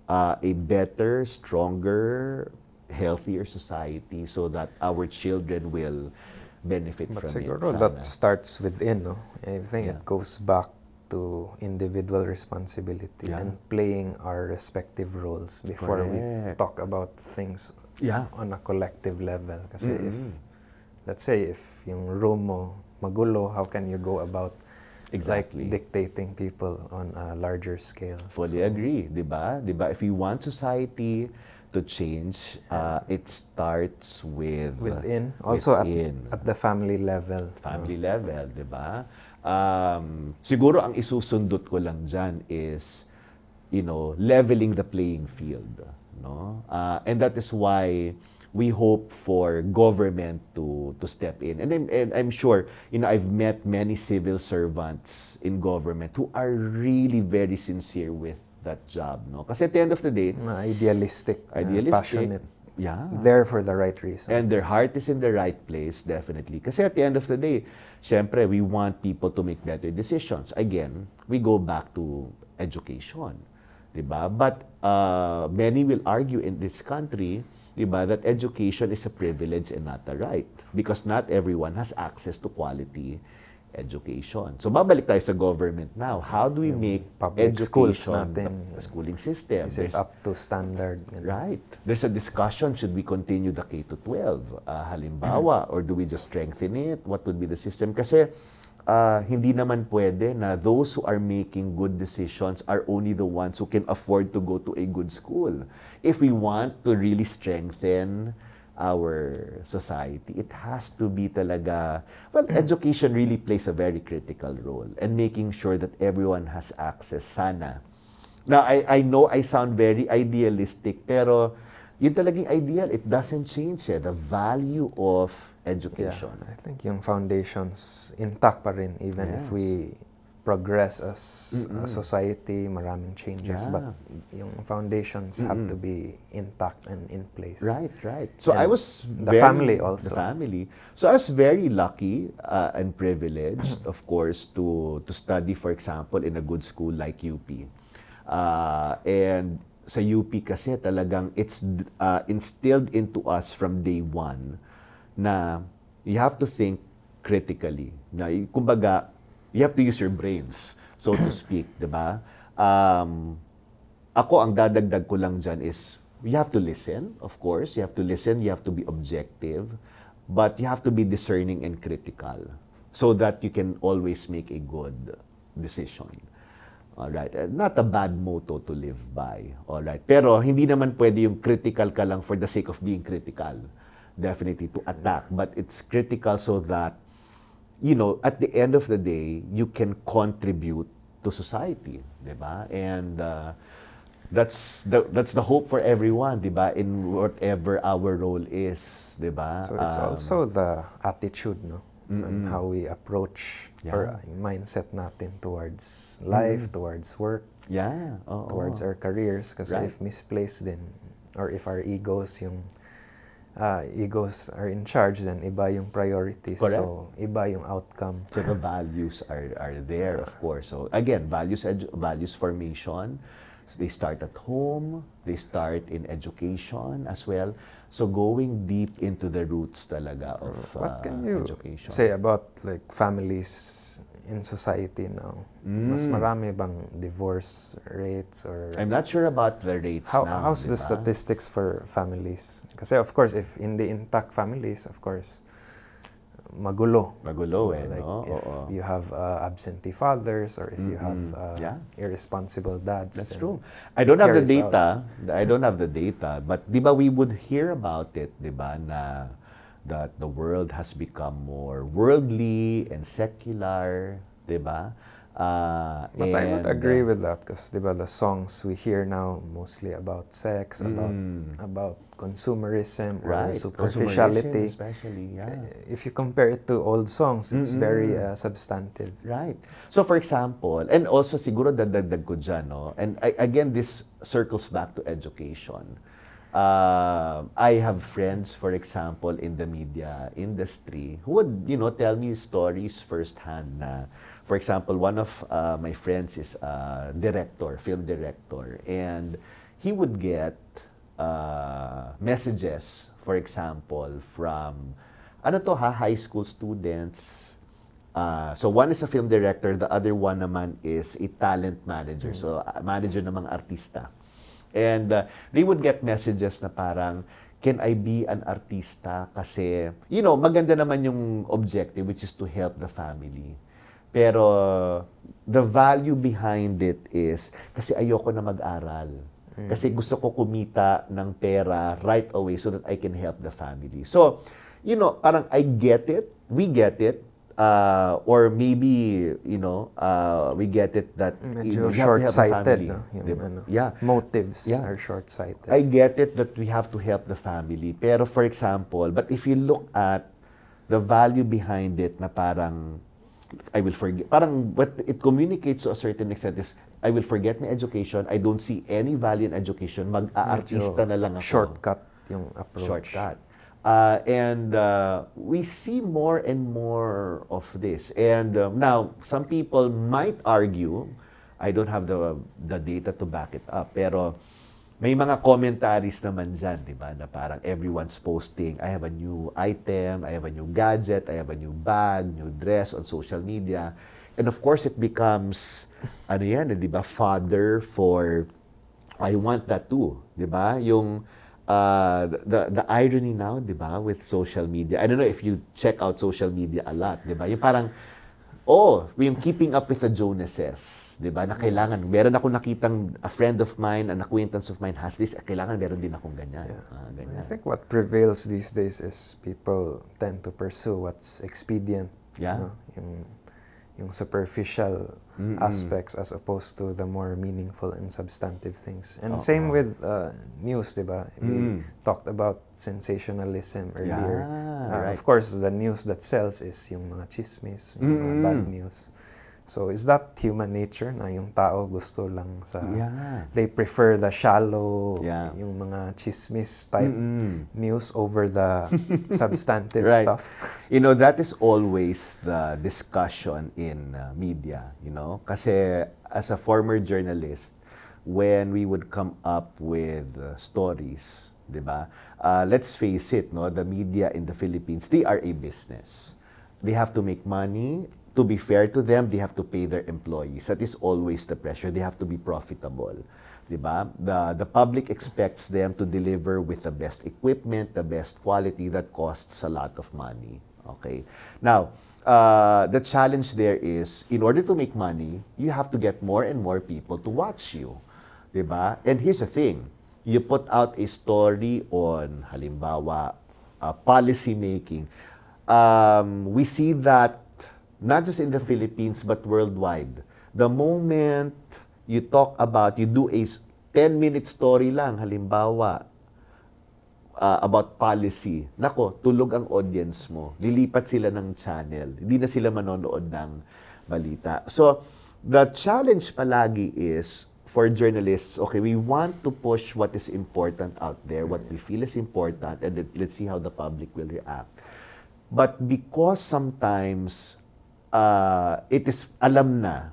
a better, stronger, healthier society so that our children will benefit But from it. siguro Sana. that starts within, no? I think Yeah. it goes back to individual responsibility Yeah. and playing our respective roles before we Correct. talk about things Yeah. on a collective level. Kasi if, Mm-mm. let's say, if yung room mo magulo, how can you go about Exactly. like dictating people on a larger scale? Fully agree, di ba? Di ba? If we want society to change, it starts with Within, also within. at the family level. Family level, di ba? Siguro ang isusundot ko lang dyan is, leveling the playing field. No? And that is why we hope for government to step in. And I'm sure, I've met many civil servants in government who are really very sincere with that job. No? Kasi at the end of the day, Idealistic, passionate, yeah. there for the right reasons. And their heart is in the right place, definitely. Kasi at the end of the day, syempre, we want people to make better decisions. Again, we go back to education. Diba? But many will argue in this country, diba, that education is a privilege and not a right. Because not everyone has access to quality education. So, babalik tayo sa government now. How do we make public schools education, natin, the schooling system? is it up to standard? Right. There's a discussion, should we continue the K-12? Halimbawa, or do we just strengthen it? What would be the system? Kasi hindi naman pwede na those who are making good decisions are only the ones who can afford to go to a good school. If we want to really strengthen our society, it has to be talaga, education really plays a very critical role and making sure that everyone has access, sana. Now, I know I sound very idealistic, pero yun talagang ideal, it doesn't change the value of education. Yeah, I think yung foundations intact pa rin, even if we progress as a society, maraming changes, but yung foundations have to be intact and in place. Right. So And I was the family also. The family. So I was very lucky and privileged, of course, to study, for example, in a good school like UP. And sa UP kasi talagang it's instilled into us from day one na you have to think critically. Na kumbaga, you have to use your brains, so to speak, di ba? Ako, ang dadagdag ko lang dyan is, you have to listen, of course. You have to listen, you have to be objective, but you have to be discerning and critical so that you can always make a good decision. Alright? Not a bad motto to live by. Alright? Pero hindi naman pwede yung critical ka lang for the sake of being critical. Definitely to attack. But it's critical so that at the end of the day, you can contribute to society, diba? And that's the hope for everyone, diba? In whatever our role is, diba? So it's also the attitude, no? And how we approach or mindset natin towards life, towards work, towards our careers. Kasi if misplaced din, or if our egos are in charge, then iba yung priorities. Correct. So iba yung outcome. So the values are there, of course. So again, values formation. So they start at home, they start in education as well. So going deep into the roots talaga of What can you education. say about like families in society now? Mas marami bang divorce rates or I'm not sure about the rates now. how's the diba? statistics for families? Kasi of course, if in the intact families, of course, magulo. Magulo Like no? if Oo. you have absentee fathers or if you have irresponsible dads. That's then true. I don't have the carries data. I don't have the data, but 'di ba we would hear about it, 'di ba, na that the world has become more worldly and secular, 'di ba? But I would agree with that because the songs we hear now mostly about sex, about consumerism or superficiality. Consumerism especially, If you compare it to old songs, it's very substantive. Right. So for example, and also siguro dadagdag ko dyan, no? And again, this circles back to education. I have friends, for example, in the media industry who would, tell me stories firsthand na For example, one of my friends is a director, film director, and he would get messages, for example, from high school students. So one is a film director, the other one naman is a talent manager. So manager ng mga artista. And they would get messages na parang, can I be an artista? Kasi, maganda naman yung objective, which is to help the family. Pero the value behind it is, kasi ayoko na mag-aral. Kasi gusto ko kumita ng pera right away so that I can help the family. So, parang I get it, we get it, or maybe, we get it that medyo we have to help the family. short-sighted, no? Yeah. Motives are short-sighted. I get it that we have to help the family. Pero for example, but if you look at the value behind it na parang, I will forget, parang what it communicates to a certain extent is, I will forget my education, I don't see any value in education, mag-aartista na lang ako. Shortcut yung approach. Shortcut. And we see more and more of this. And now, some people might argue, I don't have the data to back it up, pero may mga commentaries naman dyan, di ba, na parang everyone's posting, I have a new item, I have a new gadget, I have a new bag, new dress on social media. And of course, it becomes, di ba, fodder for, I want that too, di ba? Yung, the irony now, di ba, with social media. I don't know if you check out social media a lot, di ba? Yung parang, yung keeping up with the Jonases, di ba? Na kailangan, meron ako nakitang a friend of mine, an acquaintance of mine has this, kailangan meron din akong ganyan. Ganyan. I think what prevails these days is people tend to pursue what's expedient. Yeah. Yung superficial aspects as opposed to the more meaningful and substantive things. And same with news, diba? We talked about sensationalism earlier. Right. Of course, the news that sells is yung mga chismis, yung mga bad news. So is that human nature na yung tao gusto lang sa they prefer the shallow yung mga chismis type news over the substantive stuff. That is always the discussion in media, kasi as a former journalist, when we would come up with stories, diba? Let's face it, the media in the Philippines, they are a business. They have to make money. To be fair to them, they have to pay their employees. That is always the pressure. They have to be profitable. Diba? The public expects them to deliver with the best equipment, the best quality that costs a lot of money. Okay. Now, the challenge there is, in order to make money, you have to get more and more people to watch you. Diba? And here's the thing. You put out a story on, halimbawa, policy making. We see that not just in the Philippines, but worldwide. The moment you talk about, you do a 10-minute story lang, halimbawa, about policy, nako, tulog ang audience mo. Lilipat sila ng channel. Hindi na sila manonood ng balita. So, the challenge palagi is, for journalists, okay, we want to push what is important out there, what we feel is important, and let's see how the public will react. But because sometimes, it is alam na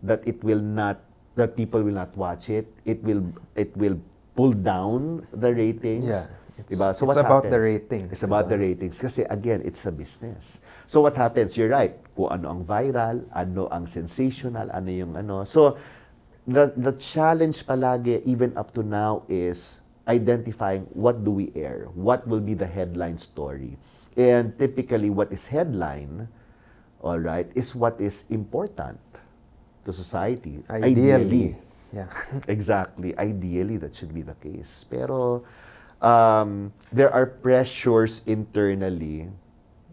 that that people will not watch it. It will pull down the ratings. Yeah, diba? So it's what about happens? the ratings. It's about the ratings. Kasi again, it's a business. So what happens? You're right. Kung ano ang viral, ano ang sensational, ano yung ano. So the challenge palagi, even up to now, is identifying what do we air? What will be the headline story? And typically, what is headline, all right, is what is important to society. Ideally. Yeah. Exactly. Ideally, that should be the case. Pero there are pressures internally,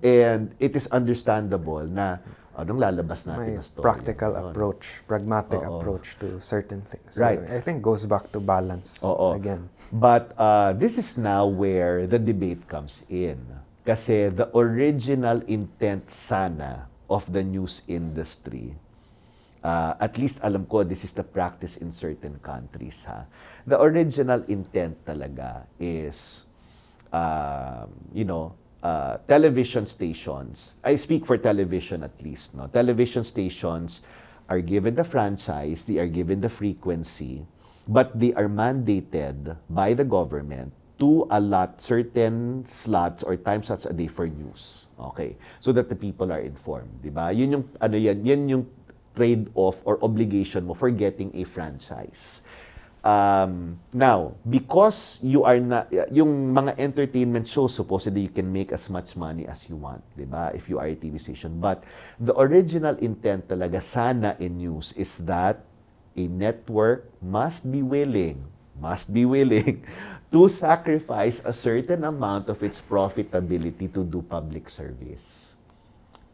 and it is understandable na anong lalabas natin na story. Practical approach, pragmatic approach to certain things. So Right. I think goes back to balance again. But this is now where the debate comes in. Kasi the original intent sana of the news industry, at least alam ko, this is the practice in certain countries. The original intent talaga is, television stations, I speak for television at least, no? Television stations are given the franchise, they are given the frequency, but they are mandated by the government to allot certain slots or time slots a day for news. Okay? So that the people are informed, di ba? Yun yung, yan yung trade-off or obligation mo for getting a franchise. Now, because you are not, yung mga entertainment shows, supposedly you can make as much money as you want, di ba? If you are a TV station. But the original intent talaga sana in news is that a network must be willing to sacrifice a certain amount of its profitability to do public service.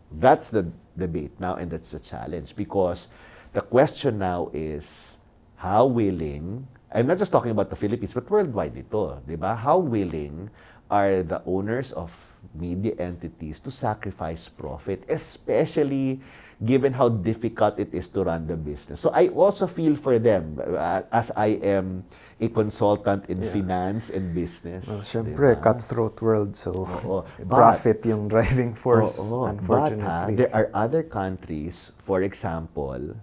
That's the debate now, and that's the challenge, because the question now is, how willing, I'm not just talking about the Philippines, but worldwide ito, di ba? How willing are the owners of media entities to sacrifice profit, especially given how difficult it is to run the business? So I also feel for them, as I am a consultant in finance and business. Well, syempre, diba? Cutthroat world, so profit yung driving force, unfortunately. But there are other countries, for example,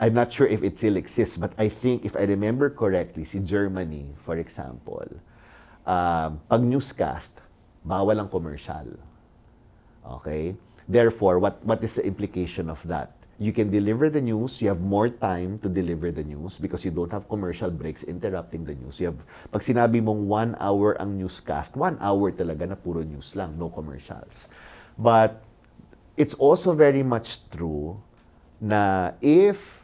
I'm not sure if it still exists, but I think, if I remember correctly, si Germany, for example, pag newscast, bawal ang commercial. Okay? Therefore, what is the implication of that? You can deliver the news, you have more time to deliver the news because you don't have commercial breaks interrupting the news. You have, pag sinabi mong 1 hour ang newscast, 1 hour talaga na puro news lang, no commercials. But it's also very much true na if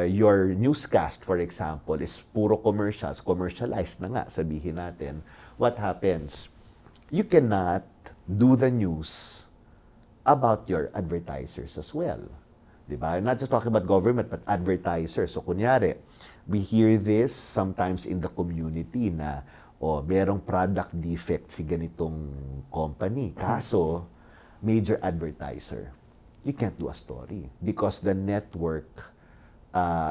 your newscast, for example, is puro commercials, commercialized na nga, sabihin natin, what happens? You cannot do the news about your advertisers as well. Diba? Not just talking about government, but advertisers. So, kunyari, we hear this sometimes in the community na, merong product defect si ganitong company. Kaso, major advertiser. You can't do a story because the network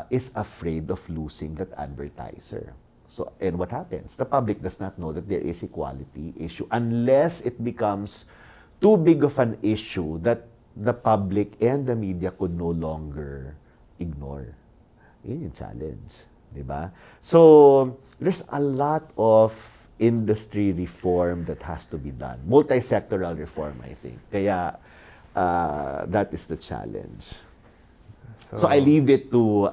is afraid of losing that advertiser. So, and what happens? The public does not know that there is a quality issue unless it becomes too big of an issue that the public and the media could no longer ignore. Yun yung challenge. Diba? So, there's a lot of industry reform that has to be done. Multi-sectoral reform, I think. Kaya, that is the challenge. So I leave it to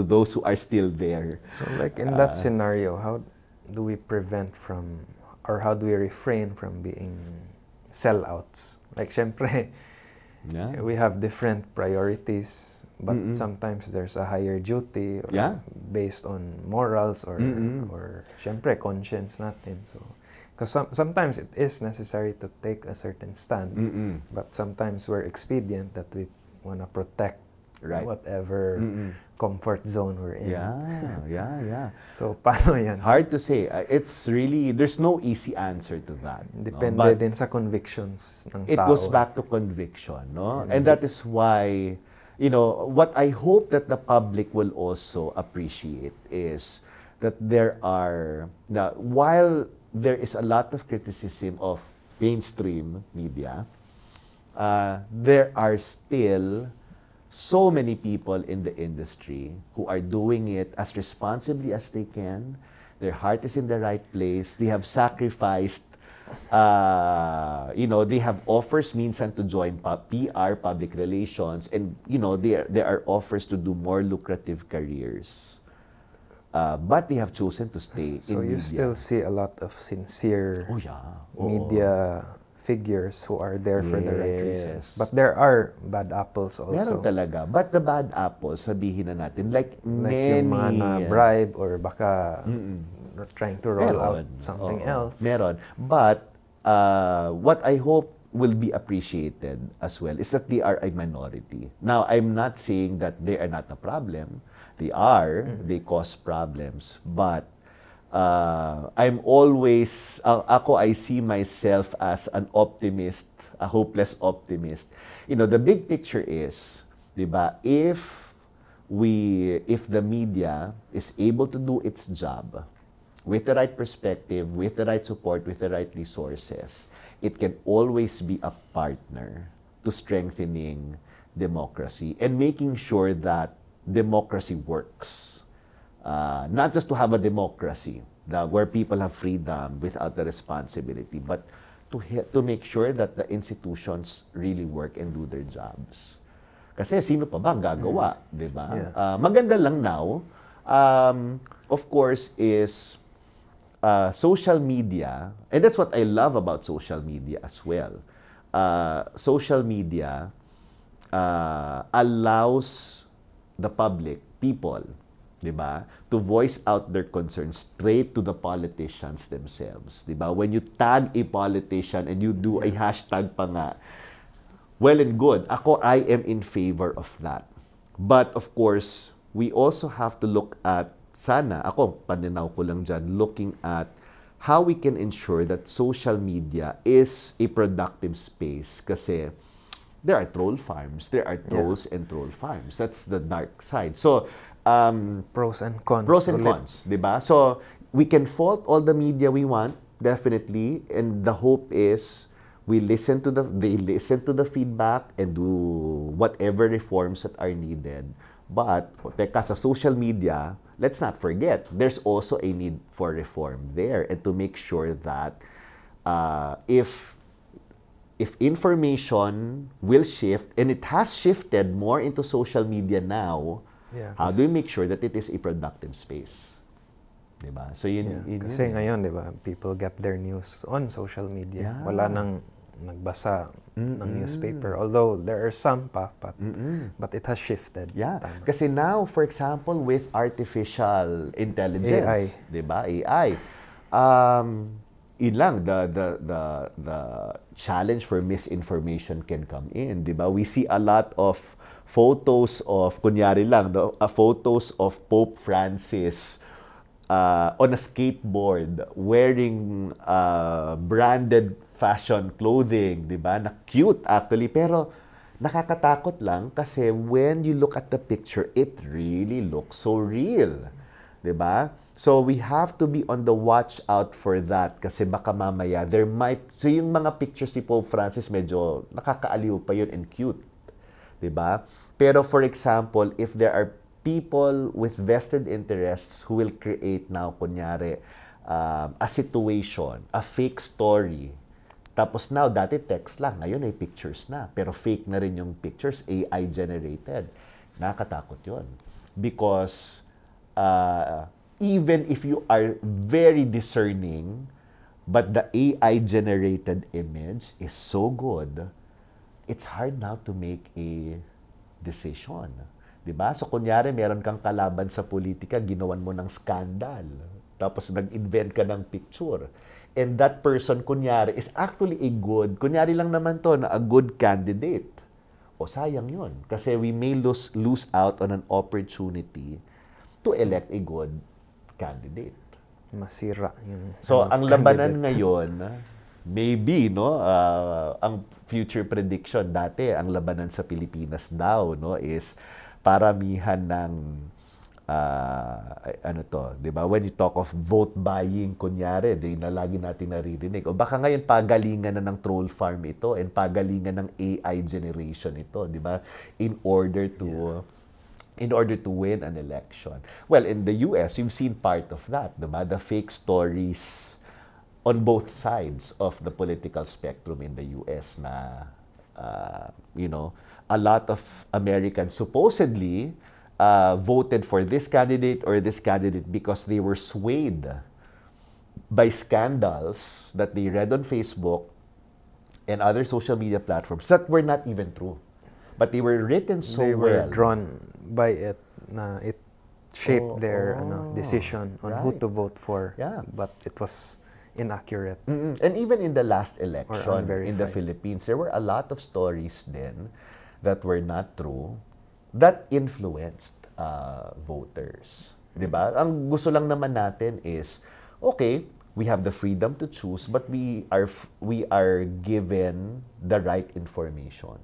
those who are still there. So like in that scenario, how do we prevent from, or how do we refrain from being sellouts? Like syempre, we have different priorities, but sometimes there's a higher duty or based on morals or syempre conscience natin. So because sometimes it is necessary to take a certain stand, but sometimes we're expedient that we want to protect whatever comfort zone we're in. Yeah. So, paano yan? Hard to say. It's really, there's no easy answer to that. Depende din sa convictions ng tao. It goes back to conviction, no? And that is why, what I hope that the public will also appreciate is that while there is a lot of criticism of mainstream media, there are still so many people in the industry who are doing it as responsibly as they can. Their heart is in the right place. They have sacrificed, they have offers minsan to join PR, public relations, and, there are offers to do more lucrative careers. But they have chosen to stay in media. So you still see a lot of sincere media figures who are there for the right reasons. But there are bad apples also. Meron talaga. But the bad apples, sabihin na natin, like many... yung mga na-bribe or baka trying to roll out something else. Meron. But what I hope will be appreciated as well is that they are a minority. Now, I'm not saying that they are not a problem. They are. They cause problems. But I'm always, I see myself as an optimist, a hopeless optimist. The big picture is, diba, if the media is able to do its job, with the right perspective, with the right support, with the right resources, it can always be a partner to strengthening democracy and making sure that democracy works. Not just to have a democracy where people have freedom without the responsibility, but to make sure that the institutions really work and do their jobs. Kasi sino pa ba ang gagawa, di ba? Yeah. Maganda lang now, of course, is social media, and that's what I love about social media as well. Social media allows the public, people, di ba, to voice out their concerns straight to the politicians themselves. Di ba? When you tag a politician and you do a hashtag pa nga, well and good. I am in favor of that. But of course, we also have to look at, paninaw ko lang dyan, looking at how we can ensure that social media is a productive space. Kasi there are troll farms. There are trolls and troll farms. That's the dark side. So, pros and cons. Pros and cons, di ba? So, we can fault all the media we want, definitely. And the hope is, they listen to the feedback and do whatever reforms that are needed. But, teka, sa social media, let's not forget, there's also a need for reform there and to make sure that if information will shift, and it has shifted more into social media now, how do we make sure that it is a productive space? Diba? So kasi ngayon, diba, people get their news on social media. Wala nang nagbasa ng newspaper. Although there are some pa, but it has shifted. Yeah. Kasi now, for example, with artificial intelligence, diba? AI. Yun lang, the challenge for misinformation can come in, diba? We see a lot of photos of, kunyari lang, photos of Pope Francis on a skateboard wearing branded fashion clothing, di ba? Na cute actually, pero nakakatakot lang kasi when you look at the picture, it really looks so real. Di ba? So we have to be on the watch out for that kasi baka mamaya so yung mga pictures ni Pope Francis medyo nakakaaliw pa yun and cute. Di ba? Pero for example, if there are people with vested interests who will create now, kunyari, a situation, a fake story. Tapos now, dati text lang, ngayon ay pictures na. Pero fake na rin yung pictures, AI generated. Nakakatakot yun. Because even if you are very discerning, but the AI generated image is so good, it's hard now to make a decision. Diba? So, kunyari, meron kang kalaban sa politika, ginawan mo ng skandal. Tapos, nag-invent ka ng picture. And that person, kunyari, is actually kunyari lang naman to, na a good candidate. O, sayang yun. Kasi we may lose out on an opportunity to elect a good candidate. Masira yung So, ang labanan ngayon, maybe, no, ang future prediction dati, ang labanan sa Pilipinas daw, no, is paramihan ng di ba? When you talk of vote buying, kunyari, na lagi natin naririnig. O baka ngayon pagalingan na ng troll farm ito and pagalingan ng AI generation ito, di ba? In order to win an election. Well, in the US, you've seen part of that, di ba? The fake stories on both sides of the political spectrum in the US na, a lot of Americans supposedly voted for this candidate or this candidate because they were swayed by scandals that they read on Facebook and other social media platforms that were not even true. But they were written so well. They were drawn by it. It shaped their decision on who to vote for. Yeah. But it was inaccurate. And even in the last election in the unverified. Philippines, there were a lot of stories then that were not true that influenced voters. Diba? Ang gusto lang naman natin is, okay, we have the freedom to choose, but we are given the right information.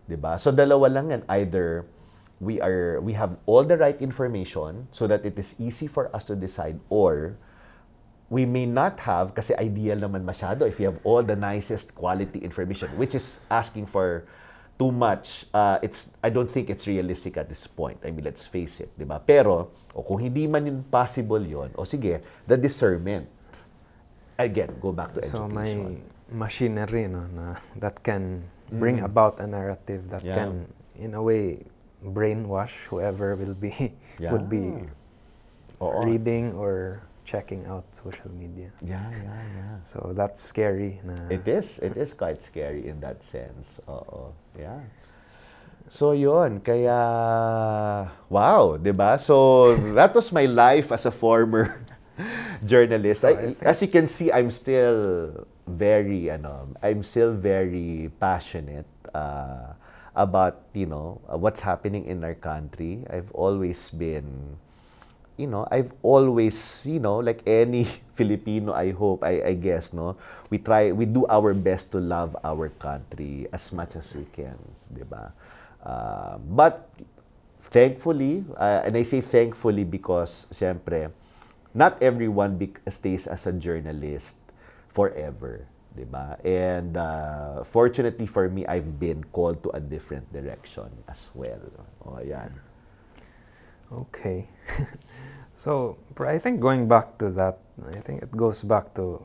Diba? So dalawa lang yan. Either we have all the right information so that it is easy for us to decide, or we may not have, kasi ideal naman masyado if you have all the nicest quality information, which is asking for too much. I don't think it's realistic at this point. I mean, let's face it, di ba? Pero, kung hindi man yun possible yun, sige, the discernment. Again, go back to education. So may machinery, no, that can bring about a narrative that can, in a way, brainwash whoever will be would be reading or checking out social media. Yeah. So that's scary. It is quite scary in that sense. Yeah. So yun, kaya wow, 'di ba? So that was my life as a former journalist. So As you can see, I'm still very passionate about, what's happening in our country. I've always been like any Filipino, I guess, no, we do our best to love our country as much as we can, di ba? But thankfully, and I say thankfully because, syempre, not everyone stays as a journalist forever, di ba? And fortunately for me, I've been called to a different direction as well. Ayan. Okay. So, I think going back to that, I think it goes back to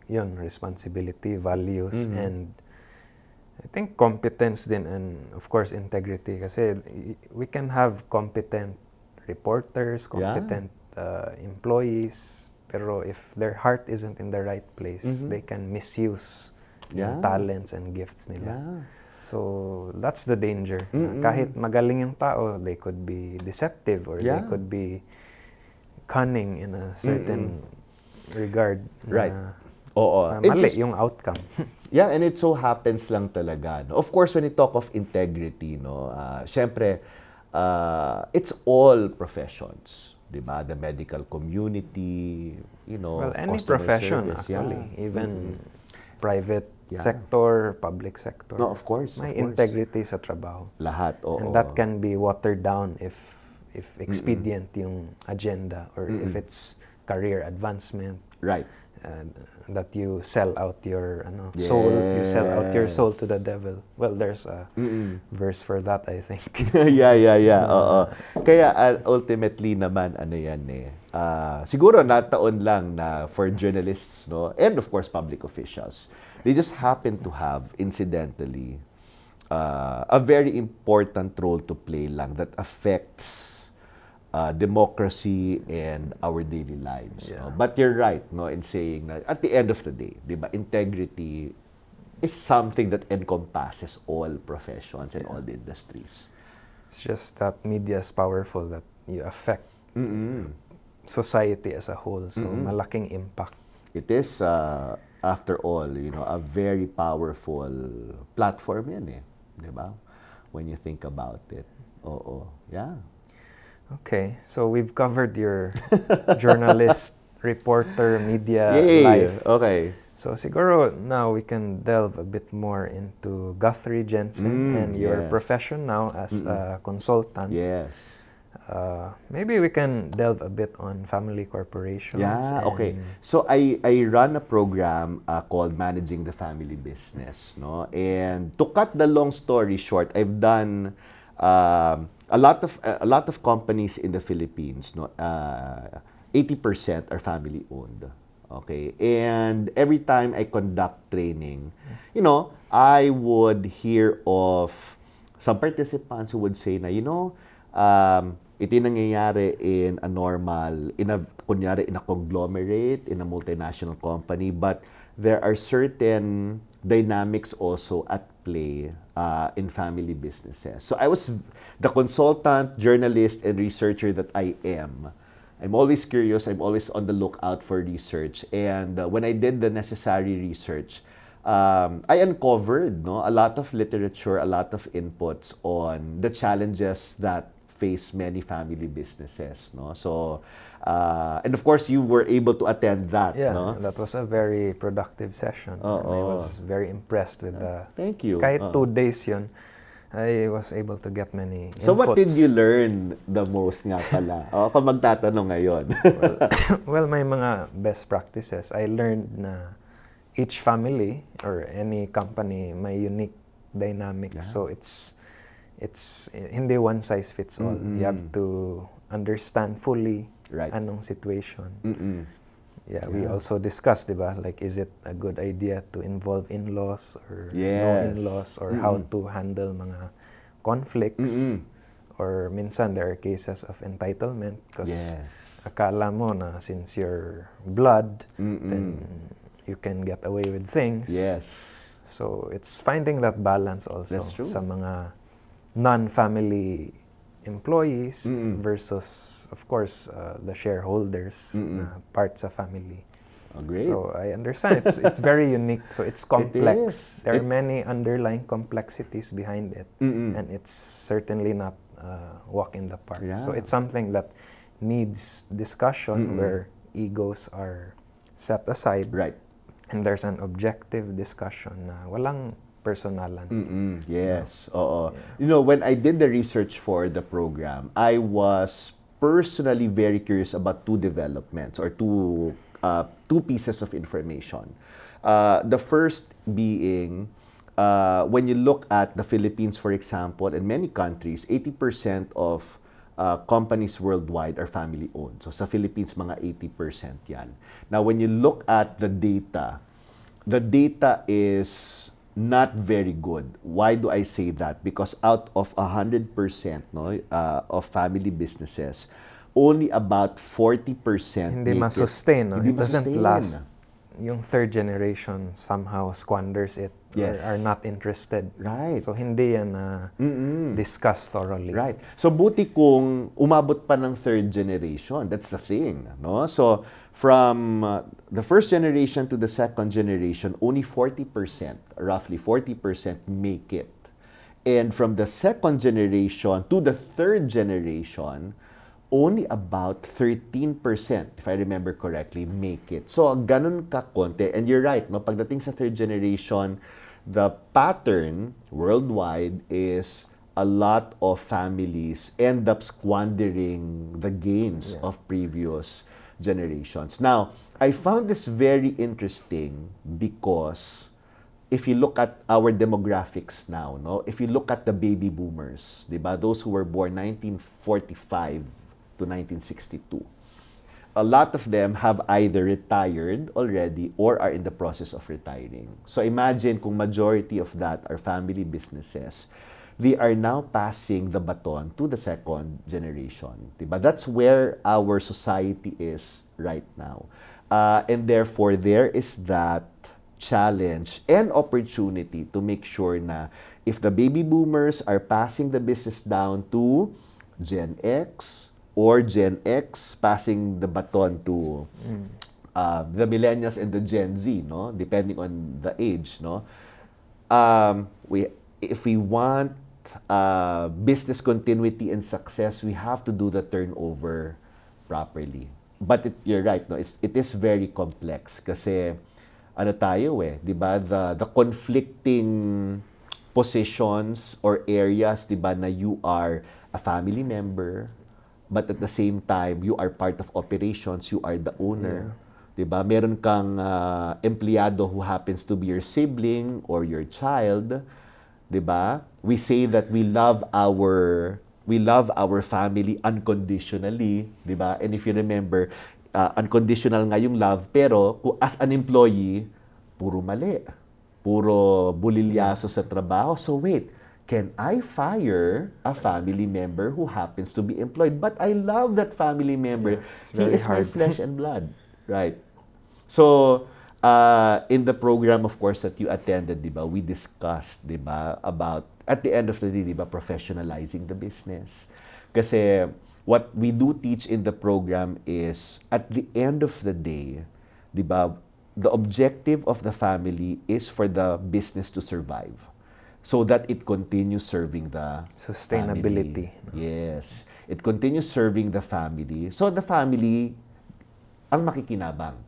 responsibility, values, and I think competence din, and of course integrity. Kasi we can have competent reporters, competent employees, pero if their heart isn't in the right place, they can misuse yung talents and gifts nila. So, that's the danger. Kahit magaling yung tao, they could be deceptive or they could be cunning in a certain regard. Right. Mali yung outcome. Yeah, and it so happens lang talaga. No? Of course, when you talk of integrity, no, syempre, it's all professions. Diba? The medical community, well, any customer profession, service, actually. Even private sector, public sector. No, of course. May integrity sa trabaho. Lahat, And that can be watered down if expedient yung agenda or if it's career advancement. Right. That you sell out your soul, you sell out your soul to the devil. Well, there's a verse for that, I think. Yeah. Kaya ultimately naman siguro nataon lang na for journalists, no, and of course public officials, they just happen to have incidentally a very important role to play lang that affects democracy and our daily lives. No? But you're right, no, in saying that at the end of the day, diba, integrity is something that encompasses all professions and all the industries. It's just that media is powerful that you affect society as a whole. So malaking impact. It is, after all, a very powerful platform yan diba? When you think about it. Yeah. Okay, so we've covered your journalist, reporter, media life. Okay. So siguro now we can delve a bit more into Guthrie Jensen and your profession now as a consultant. Yes. Maybe we can delve a bit on family corporations. Yeah, okay. So I run a program called Managing the Family Business, no? And to cut the long story short, I've done a lot of companies in the Philippines, no, 80% are family owned. Okay? And every time I conduct training, I would hear of some participants who would say na, ito yung nangyayari in a kunyari in a conglomerate, in a multinational company, but there are certain dynamics also at play in family businesses. So I was the consultant, journalist, and researcher that I am. I'm always curious. I'm always on the lookout for research. And when I did the necessary research, I uncovered a lot of literature, a lot of inputs on the challenges that face many family businesses. No? So, and of course, you were able to attend that. Yeah, no? That was a very productive session. And I was very impressed with the... Thank you. Kahit 2 days yun, I was able to get many So what did inputs. you learn the most nga pala? O, kung magtatanong ngayon. Well, may mga best practices. I learned na each family or any company may unique dynamic. Yeah. So it's hindi one size fits all. You have to understand fully Right. anong situation. Yeah, we Yeah. also discussed, diba? Like, is it a good idea to involve in-laws or no Yes. in-laws, or how to handle mga conflicts? Or minsan there are cases of entitlement because Yes. akala mo na since you're blood, then you can get away with things. Yes. So it's finding that balance also That's true. sa mga non-family employees versus, of course, the shareholders na part sa family. Oh, great. So I understand it's very unique. So it's complex. is. There are many underlying complexities behind it, and it's certainly not walk in the park. So Yeah. it's something that needs discussion where egos are set aside, Right. and there's an objective discussion na walang personalan. Yes. Oo. You know, when I did the research for the program, I was personally very curious about two developments or two pieces of information. The first being, when you look at the Philippines, for example, in many countries, 80% of companies worldwide are family-owned. So sa Philippines, mga 80% yan. Now, when you look at the data is not very good. Why do I say that? Because out of 100% of family businesses, only about 40% Hindi make masustain. No? Hindi It doesn't masustain. last. Yung third generation somehow squanders it Yes. or are not interested. Right. So hindi yan discussed thoroughly. Right. So buti kung umabot pa ng third generation. That's the thing, no? So from the first generation to the second generation, only 40%, roughly 40% make it. And from the second generation to the third generation, only about 13%, if I remember correctly, make it. So ganun ka konti. And you're right, no? Pagdating sa third generation, the pattern worldwide is a lot of families end up squandering the gains of previous generations. Now, I found this very interesting because if you look at our demographics now, no, if you look at the baby boomers, diba, those who were born 1945 to 1962, a lot of them have either retired already or are in the process of retiring. So imagine kung majority of that are family businesses, they are now passing the baton to the second generation. Diba? That's where our society is right now. And therefore, there is that challenge and opportunity to make sure na if the baby boomers are passing the business down to Gen X, or Gen X passing the baton to the millennials and the Gen Z, no, depending on the age, no. If we want business continuity and success, we have to do the turnover properly. But you're right, no, it is very complex kasi ano tayo di ba, the conflicting positions or areas, di ba, na you are a family member, but at the same time, you are part of operations, you are the owner. Yeah. Diba? Meron kang empleyado who happens to be your sibling or your child. Diba? We say that we love our family unconditionally. Diba? And if you remember, unconditional nga yung love, pero as an employee, puro mali. Puro bulilyaso sa trabaho. So wait, can I fire a family member who happens to be employed? But I love that family member. Yeah, he is my flesh and blood. Right. So, in the program, of course, that you attended, diba, we discussed, diba, about, at the end of the day, diba, professionalizing the business. Kasi what we do teach in the program is, at the end of the day, diba, the objective of the family is for the business to survive, so that it continues serving the sustainability. Family. Yes. It continues serving the family. So the family ang makikinabang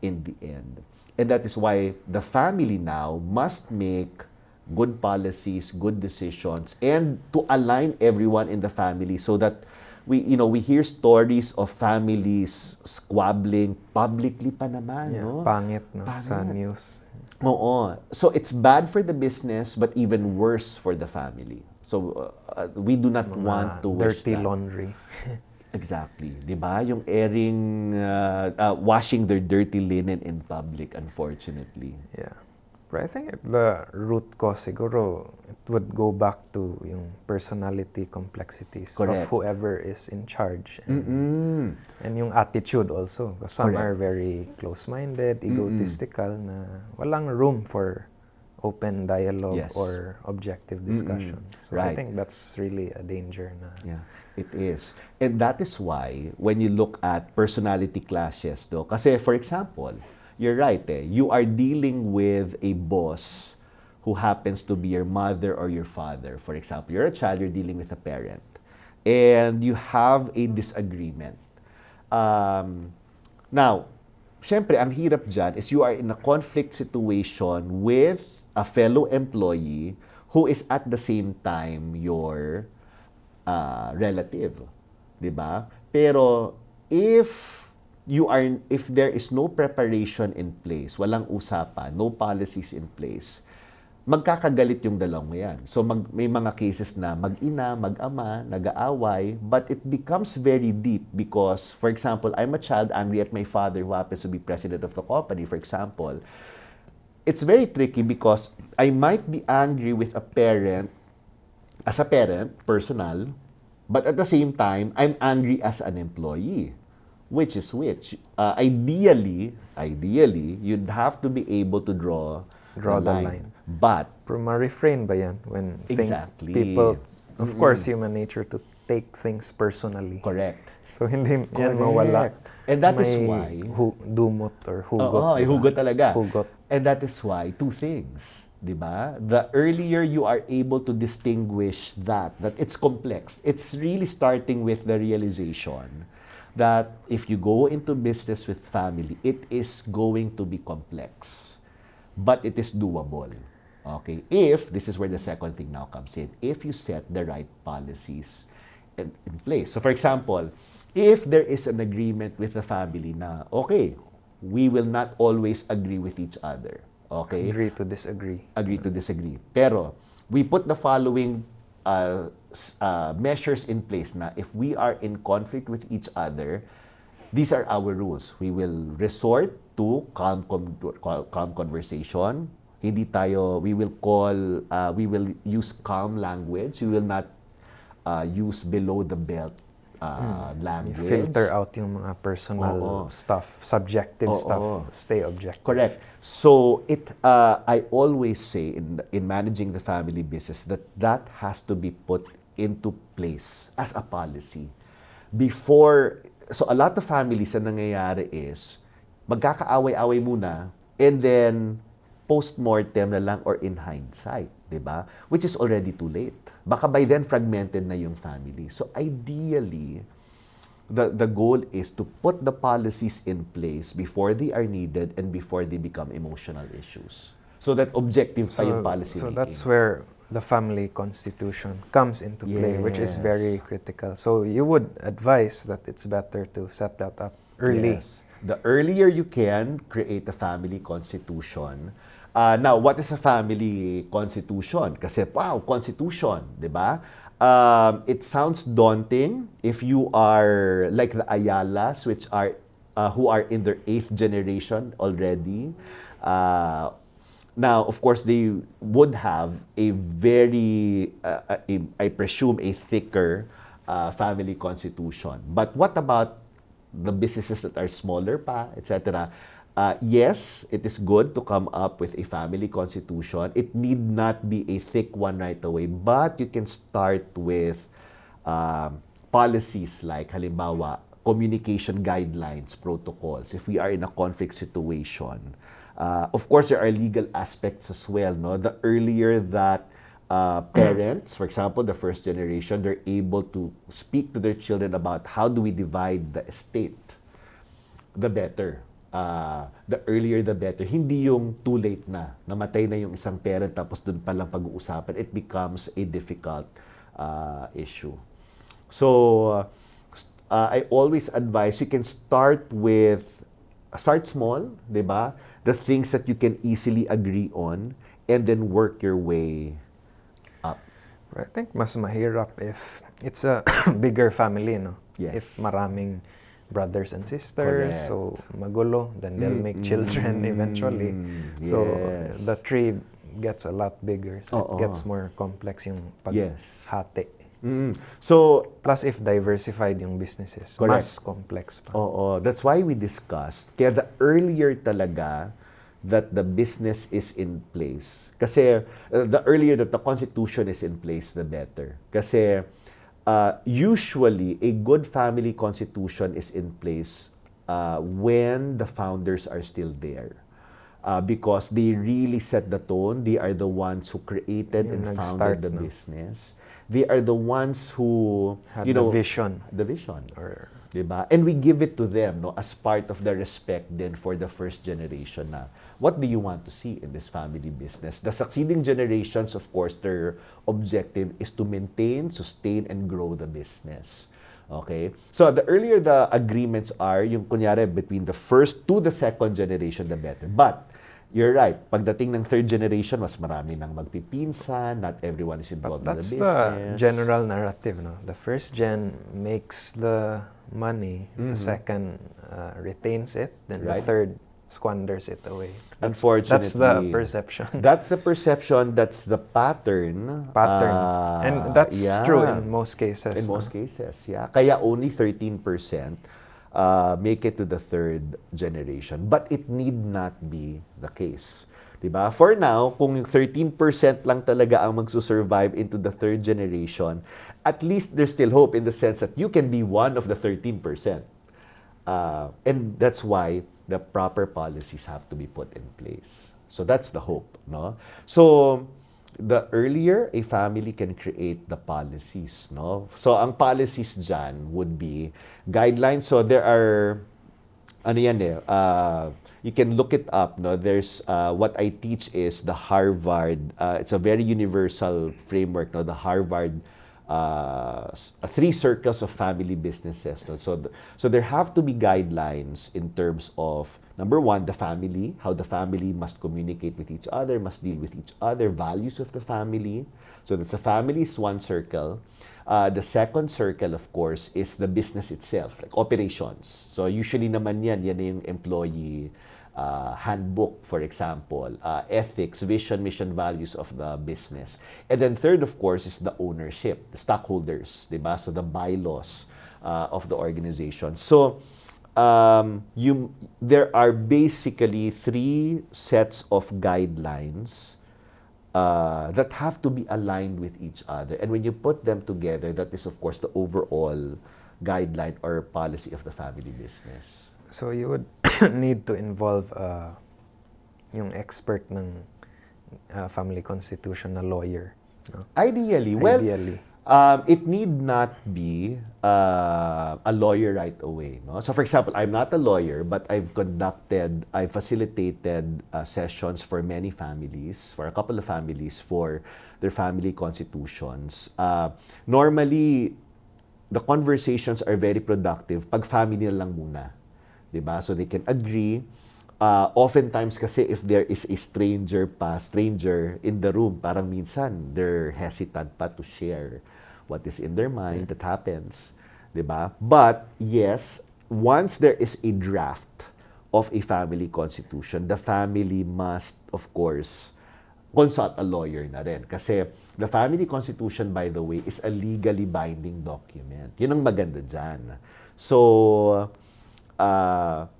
in the end. And that is why the family now must make good policies, good decisions, and to align everyone in the family so that we hear stories of families squabbling publicly pa naman, Yeah, no? pangit, no? Sa Pangit. news. Oo. So it's bad for the business but even worse for the family. So we do not want to wish Dirty that. laundry. Exactly. 'Di ba? Yung airing washing their dirty linen in public, unfortunately. Yeah. But I think the root cause siguro, it would go back to yung personality complexities Correct. of whoever is in charge. And yung attitude also. Because some Correct. are very close-minded, egotistical, na walang room for open dialogue Yes. or objective discussion. So Right. I think that's really a danger na. Yeah, it is. And that is why when you look at personality clashes, no? Kasi for example, you're right, you are dealing with a boss who happens to be your mother or your father. For example, you're a child, you're dealing with a parent. And you have a disagreement. Now, syempre, ang hirap dyan is you are in a conflict situation with a fellow employee who is at the same time your relative, 'di ba? Pero if there is no preparation in place, walang usapan, no policies in place, magkakagalit yung dalawang yan. So may mga cases na mag-ina, mag-ama, nag-aaway, but it becomes very deep because, for example, I'm a child angry at my father who happens to be president of the company, for example. It's very tricky because I might be angry with a parent, as a parent, personal, but at the same time, I'm angry as an employee. Which is which? Ideally, you'd have to be able to draw the line. But, Ma-refrain ba yan when exactly. people, of course, human nature to take things personally. Correct. So hindi yan Correct. mawala. And that is May why dumot or hugot. Oo, diba? hugot talaga. Hugot. And that is why two things, 'di ba? The earlier you are able to distinguish that it's complex. It's really starting with the realization that if you go into business with family, it is going to be complex, but it is doable. Okay? If, this is where the second thing now comes in, if you set the right policies in place. So for example, if there is an agreement with the family na, okay, we will not always agree with each other. Okay? Agree to disagree. Agree to disagree. Pero, we put the following measures in place na if we are in conflict with each other, these are our rules. We will resort to calm conversation. We will use calm language. We will not use below the belt language. Filter out yung mga personal stuff, subjective stuff, stay objective. Correct. So I always say in managing the family business that has to be put into place as a policy before. So a lot of families ang nangyayari is magkakaaway-away muna and then post-mortem na lang or in hindsight, 'di ba? Which is already too late. Baka by then fragmented na yung family. So ideally, the goal is to put the policies in place before they are needed and before they become emotional issues. So that objective pa yung policy So making. that's where the family constitution comes into play, which is very critical. So you would advise that it's better to set that up early. Yes. The earlier you can create a family constitution. Now, what is a family constitution? Kasi, wow, constitution, di ba? It sounds daunting if you are like the Ayalas, which are who are in their 8th generation already. Now, of course, they would have a very, I presume, a thicker family constitution. But what about the businesses that are smaller pa, etc.? Yes, it is good to come up with a family constitution. It need not be a thick one right away, but you can start with policies like, halimbawa, communication guidelines, protocols, if we are in a conflict situation. Of course, there are legal aspects as well. No? The earlier that parents, for example, the first generation, they're able to speak to their children about how do we divide the estate, the better. the earlier the better. Hindi yung too late na, namatay na yung isang parent tapos dun pa lang pag-uusapan, it becomes a difficult issue. So, I always advise you can start small, di ba? The things that you can easily agree on and then work your way up. I think mas mahirap if it's a bigger family, no? Yes. If maraming brothers and sisters, Correct. so magulo, then they'll make children eventually. So Yes. the tree gets a lot bigger. So Oo. it gets more complex yung Yes. paghati. So, Plus, if diversified yung businesses, Correct. mas complex pa. oo, that's why we discussed. Kaya the earlier talaga that the business is in place. Kasi the earlier that the constitution is in place, the better. Kasi usually, a good family constitution is in place when the founders are still there. Because they really set the tone. They are the ones who created Yung and nag-start, founded the no? business. They are the ones who, Had you the know, vision. the vision. Or Diba? And we give it to them, no, as part of the respect then for the first generation na what do you want to see in this family business? The succeeding generations, of course, their objective is to maintain, sustain, and grow the business. Okay? So, the earlier the agreements are, yung kunyari, between the first to the second generation, the better. But, you're right. Pagdating ng third generation, mas marami nang magpipinsan. Not everyone is involved in the that's business. the general narrative, no? The first gen makes the money, the second retains it, then Right. the third squanders it away. Unfortunately. That's the perception. That's the perception. That's the pattern. And that's yeah. true in most cases. In no? most cases, yeah. Kaya only 13% make it to the third generation. But it need not be the case. Diba? For now, kung 13% lang talaga ang magsusurvive into the third generation, at least there's still hope in the sense that you can be one of the 13%. And that's why the proper policies have to be put in place. So that's the hope, no? So the earlier a family can create the policies, no? So ang policies dyan would be guidelines. So there are ano yan eh, you can look it up, no? There's what I teach is the Harvard, it's a very universal framework, no? The Harvard 3 circles of family businesses, no? So there have to be guidelines in terms of number 1, the family, how the family must communicate with each other, must deal with each other, values of the family. So that's the family is one circle. The second circle, of course, is the business itself, like operations. So usually naman yan na yung employee handbook, for example, ethics, vision, mission, values of the business. And then third, of course, is the ownership, the stockholders, diba? So the bylaws of the organization. So there are basically 3 sets of guidelines that have to be aligned with each other. And when you put them together, that is, of course, the overall guideline or policy of the family business. So you would need to involve yung expert ng family constitution na lawyer. No? Ideally, it need not be a lawyer right away. No? So for example, I'm not a lawyer, but I've facilitated sessions for many families, for a couple of families, for their family constitutions. Normally, the conversations are very productive pag family na lang muna. Diba? So they can agree. Oftentimes kasi if there is a stranger in the room, parang minsan they're hesitant pa to share what is in their mind. That happens. Diba? But yes, once there is a draft of a family constitution, the family must, of course, consult a lawyer na rin. Kasi the family constitution, by the way, is a legally binding document. Yun ang maganda dyan. So,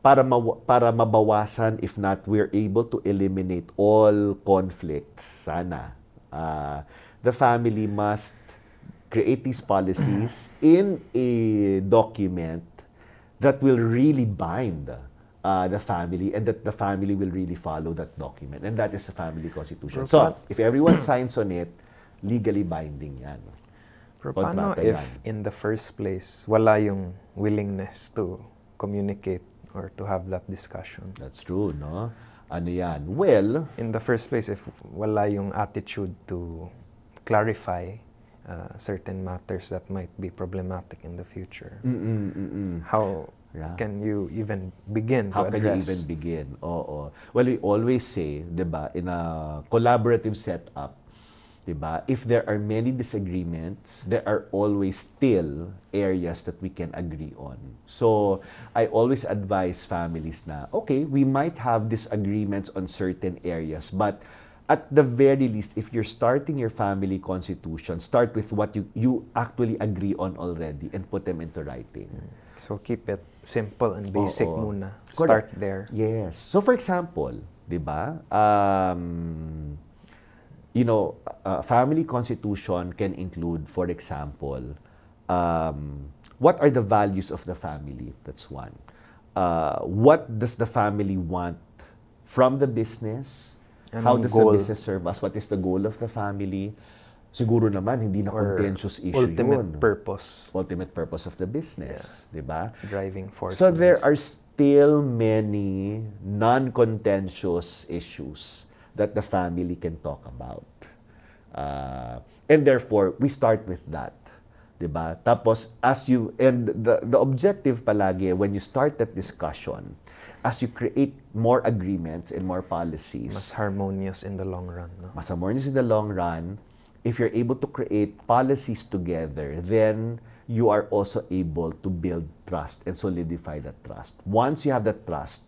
para mabawasan, if not, we're able to eliminate all conflicts, sana. The family must create these policies in a document that will really bind the family and that the family will really follow that document. And that is the family constitution. So, if everyone signs on it, legally binding yan. Pero paano if in the first place, wala yung willingness to communicate or to have that discussion. That's true, no? Ano yan? Well, In the first place, if wala yung attitude to clarify certain matters that might be problematic in the future, how can you even begin how to can you address? even begin? Oo. Well, we always say, 'di ba, in a collaborative setup, 'di ba, if there are many disagreements, there are always still areas that we can agree on. So, I always advise families na, okay, we might have disagreements on certain areas, but at the very least, if you're starting your family constitution, start with what you actually agree on already and put them into writing. So keep it simple and basic Oo. muna. Correct. Start there. Yes. So for example, 'di ba? Family constitution can include, for example, what are the values of the family? That's one. What does the family want from the business? How Anong does goal? the business serve us? What is the goal of the family? Siguro naman, hindi na Or contentious issue ultimate yun. purpose, Ultimate purpose of the business. Di ba? driving force. So of there this. are still many non-contentious issues that the family can talk about. And therefore, we start with that. Diba? Tapos, the objective palagi, when you start that discussion, as you create more agreements and more policies, mas harmonious in the long run. No? mas harmonious in the long run, if you're able to create policies together, then you are also able to build trust and solidify that trust. Once you have that trust,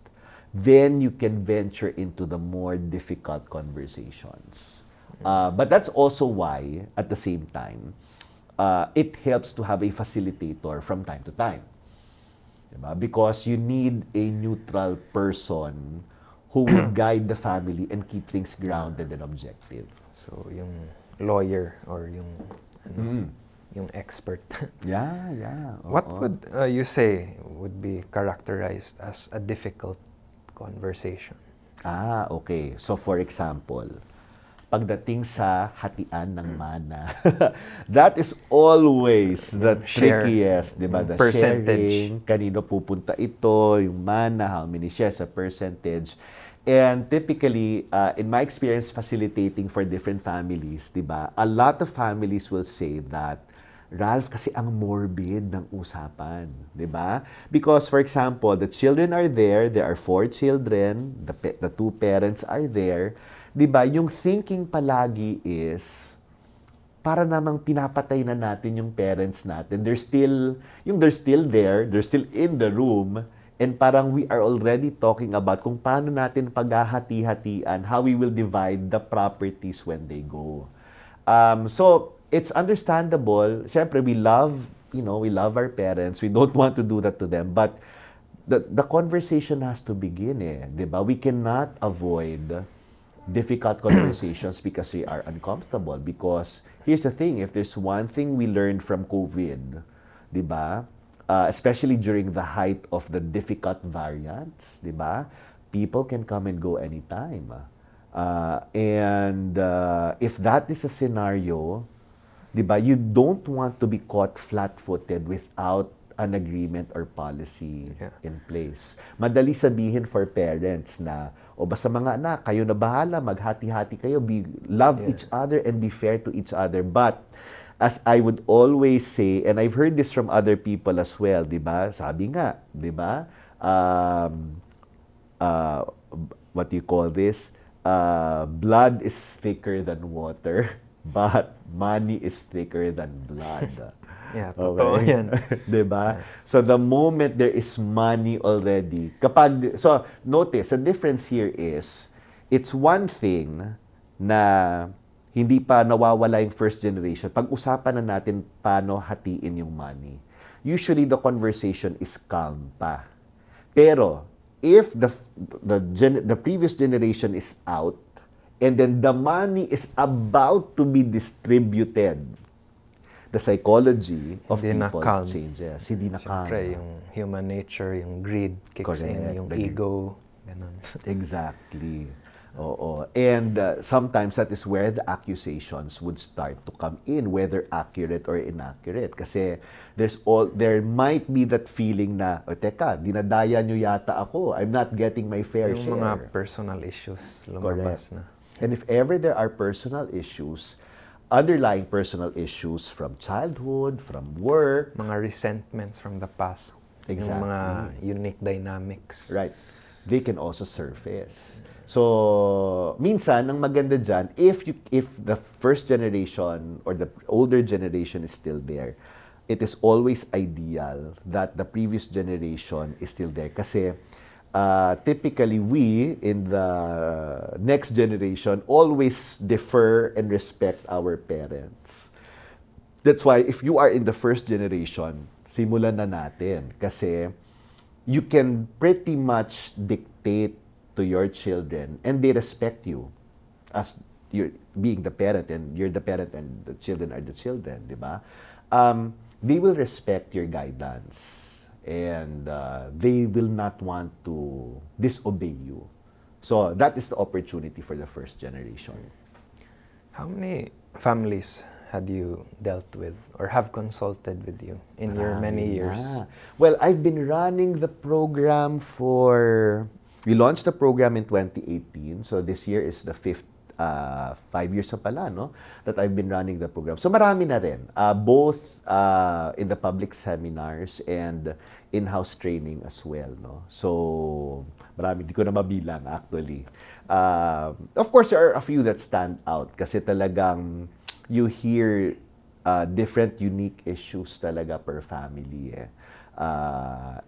then you can venture into the more difficult conversations. But that's also why, at the same time, it helps to have a facilitator from time to time. Diba? Because you need a neutral person who will guide the family and keep things grounded and objective. So yung lawyer or yung expert. Yeah. What would you say would be characterized as a difficult conversation? Okay. So for example, pagdating sa hatian ng mana, that is always the Share, trickiest, di ba? yung The percentage. sharing, kanino pupunta ito, yung mana, how many shares, a percentage. And typically, in my experience facilitating for different families, di ba, a lot of families will say that, Ralph, kasi ang morbid ng usapan, di ba? Because, for example, the children are there are 4 children, the 2 parents are there, di ba? Yung thinking palagi is, para namang pinapatay na natin yung parents natin. They're still there, they're still in the room, and parang we are already talking about kung paano natin paghahati-hatian, how we will divide the properties when they go. So, it's understandable. Siyempre, we love our parents. We don't want to do that to them. But the conversation has to begin, di ba? We cannot avoid difficult conversations because we are uncomfortable. Because here's the thing, if there's one thing we learned from COVID, di ba? Especially during the height of the difficult variants, di ba? People can come and go anytime. If that is a scenario, di ba, you don't want to be caught flat-footed without an agreement or policy in place. Madali sabihin for parents na, o basta mga anak, kayo na bahala, maghati-hati kayo, love each other and be fair to each other. But, as I would always say, and I've heard this from other people as well, di ba? Sabi nga, di ba? What do you call this? Blood is thicker than water, but money is thicker than blood. Yeah, totoo yan. Diba? So the moment there is money already, so notice, the difference here is, it's one thing na hindi pa nawawala yung first generation. Pag-usapan na natin paano hatiin yung money. Usually the conversation is calm pa. Pero if the previous generation is out, and then the money is about to be distributed, the psychology of people changes. Hindi na calm. Siyempre, yung human nature, yung greed kicks in, yung ego. Ganun. Exactly. Oo. And sometimes that is where the accusations would start to come in, whether accurate or inaccurate. Kasi there might be that feeling na, o teka, dinadaya nyo yata ako. I'm not getting my fair share. Yung mga personal issues lumabas na. And if ever there are personal issues, underlying personal issues from childhood, from work. Mga resentments from the past. Exactly. Yung mga unique dynamics. Right. They can also surface. So, minsan, ang maganda dyan, if the first generation or the older generation is still there, it is always ideal that the previous generation is still there. Kasi, typically, we, in the next generation, always defer and respect our parents. That's why, if you are in the first generation, simulan na natin. Kasi, you can pretty much dictate to your children, and they respect you as you're being the parent, and you're the parent, and the children are the children, di ba? They will respect your guidance, and they will not want to disobey you. So that is the opportunity for the first generation. How many families had you dealt with or have consulted with you in your many years? Well, I've been running the program we launched the program in 2018. So this year is the 5 years na pala, no? That I've been running the program. So marami na rin. Both in the public seminars and in-house training as well, no? So marami, di ko na mabilang actually. Of course, there are a few that stand out kasi talagang you hear different unique issues talaga per family.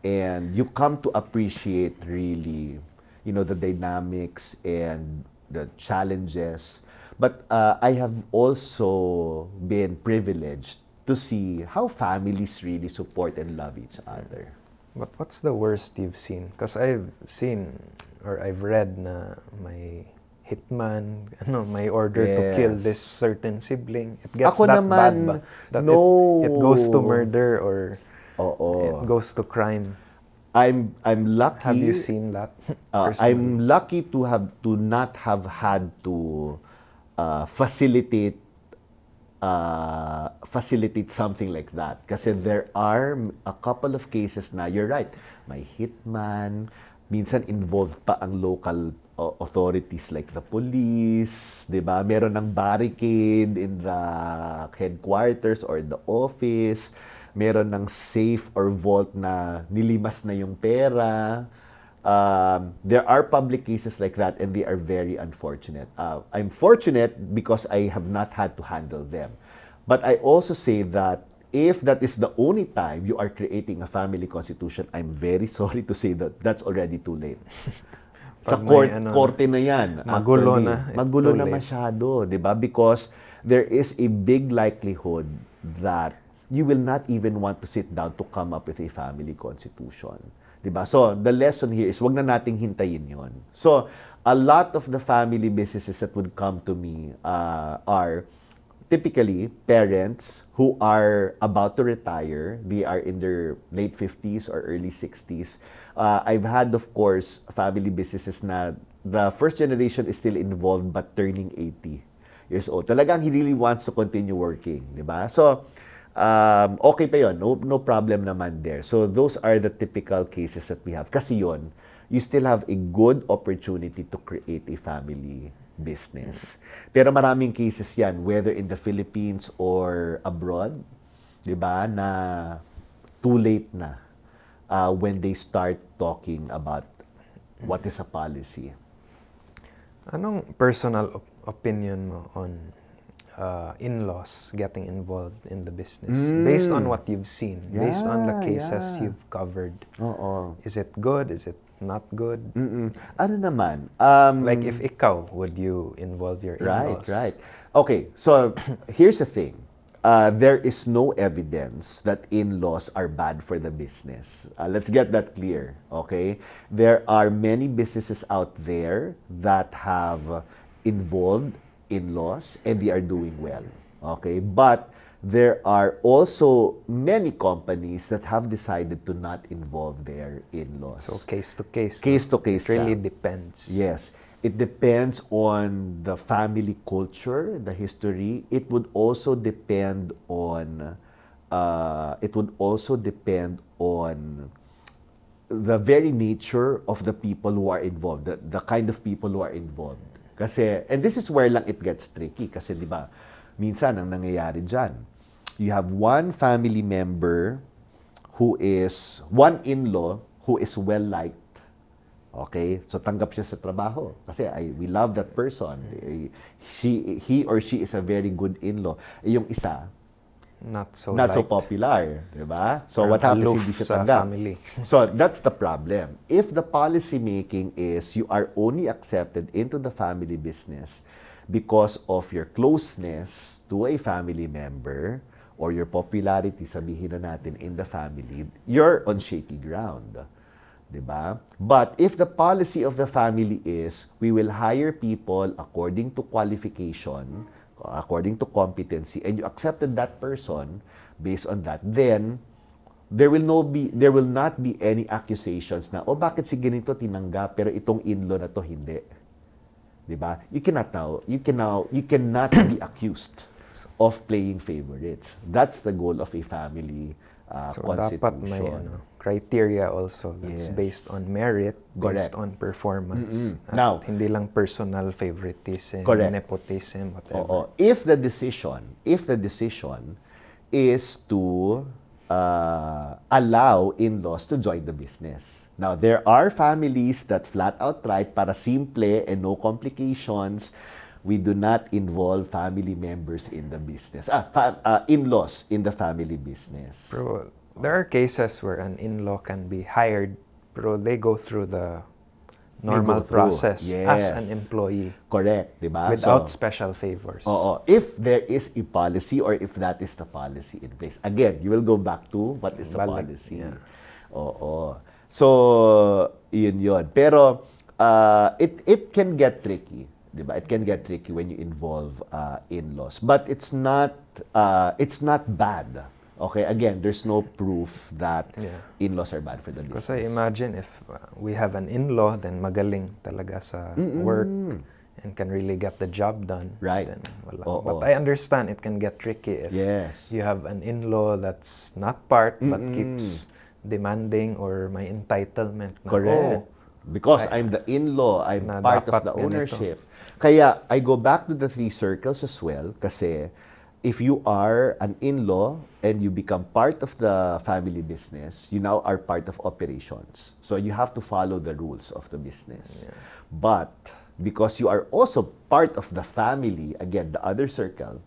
And you come to appreciate really, the dynamics and the challenges. But I have also been privileged to see how families really support and love each other. But what's the worst you've seen? Because I've seen or I've read na may hitman, may order to kill this certain sibling. It gets Ako that naman, bad ba? That no. it goes to murder or Oo. it goes to crime. I'm lucky. Have you seen that? I'm lucky to not have had to facilitate something like that. Kasi there are a couple of cases na, you're right, may hitman, minsan involved pa ang local authorities like the police, 'di ba? Meron ng barricade in the headquarters or the office. Meron ng safe or vault na nilimas na yung pera. There are public cases like that, and they are very unfortunate. I'm fortunate because I have not had to handle them. But I also say that if that is the only time you are creating a family constitution, I'm very sorry to say that that's already too late. Sa korte na yan. Magulo actually. na. Magulo na masyado, di ba? Because there is a big likelihood that you will not even want to sit down to come up with a family constitution. Diba? So, the lesson here is wag na nating hintayin yon. So, a lot of the family businesses that would come to me are typically parents who are about to retire. They are in their late 50s or early 60s. I've had, of course, family businesses na the first generation is still involved but turning 80 years old. Talagang he really wants to continue working. Diba? So, okay pa yun. No problem naman there. So, those are the typical cases that we have. Kasi yun, you still have a good opportunity to create a family business. Pero maraming cases yan, whether in the Philippines or abroad, di ba, na too late na when they start talking about what is a policy. Anong personal opinion mo on in-laws getting involved in the business based on what you've seen, based on the cases you've covered? Is it good? Is it not good? Ano naman? Like if ikaw, would you involve your in-laws? Right. Okay, so here's the thing. There is no evidence that in-laws are bad for the business. Let's get that clear, okay? There are many businesses out there that have involved in-laws and they are doing well, okay? But there are also many companies that have decided to not involve their in-laws. So case to case. Case to case. It really depends. Yes. It depends on the family culture, the history. It would also depend on the very nature of the people who are involved, the kind of people who are involved. Kasi, and this is where lang it gets tricky. Kasi di ba, minsan ang nangyayari dyan, you have one family member one in-law who is well-liked. Okay? So, tanggap siya sa trabaho. Kasi we love that person. He or she is a very good in-law. Yung isa, not so popular, di ba? So what happens, hindi siya tanggap. So that's the problem. If the policy making is you are only accepted into the family business because of your closeness to a family member or your popularity, sabihin na natin, in the family, you're on shaky ground. Di ba? But if the policy of the family is we will hire people according to qualification, according to competency, and you accepted that person based on that, then there will not be any accusations na, oh, bakit si ganito tinanggap pero itong in-law na to hindi. Diba? You cannot be accused of playing favorites. That's the goal of a family so constitution. Dapat may criteria also that's based on merit, based on performance. Now, hindi lang personal favoritism, nepotism, whatever. If the decision is to allow in-laws to join the business. Now, there are families that flat out right, para simple and no complications, we do not involve family members in the business. In-laws in the family business. Pero there are cases where an in-law can be hired, pero they go through the normal process as an employee. Correct, di ba? Without special favors. If there is a policy or if that is the policy in place. Again, you will go back to what is the policy. Yeah. So, yun. Pero, it can get tricky. Di ba? It can get tricky when you involve in-laws. But it's not bad. Okay, again, there's no proof that in-laws are bad for the business. Because I imagine if we have an in-law, then magaling talaga sa work and can really get the job done. Right. Then wala. But I understand it can get tricky if you have an in-law that's not part but keeps demanding or may entitlement. Na, correct. Because I'm the in-law, I'm part of the ownership. Kaya I go back to the 3 circles as well kasi if you are an in-law and you become part of the family business, you now are part of operations. So you have to follow the rules of the business. Yeah. But because you are also part of the family, again, the other circle,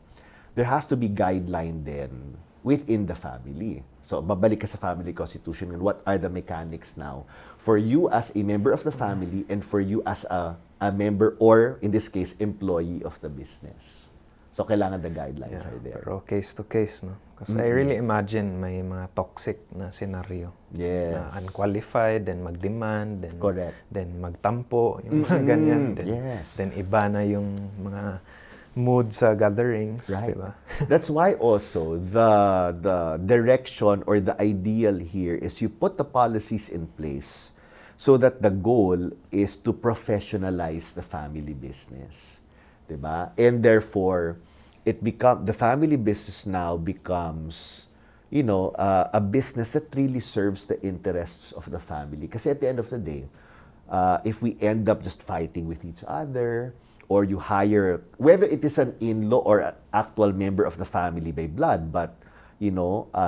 there has to be guideline then within the family. So babalik ka sa family constitution and what are the mechanics now for you as a member of the family and for you as a member or, in this case, employee of the business. So, kailangan the guidelines are there. Pero case to case, no? Kasi I really imagine may mga toxic na scenario. Yes. Na unqualified, then mag-demand, then, correct. Then magtampo, yung mga ganyan. Then, then iba na yung mga mood sa gatherings. Right. Diba? That's why also the direction or the ideal here is you put the policies in place so that the goal is to professionalize the family business. Diba? And therefore, the family business now becomes, a business that really serves the interests of the family. Kasi at the end of the day, if we end up just fighting with each other, or you hire, whether it is an in-law or an actual member of the family by blood, but,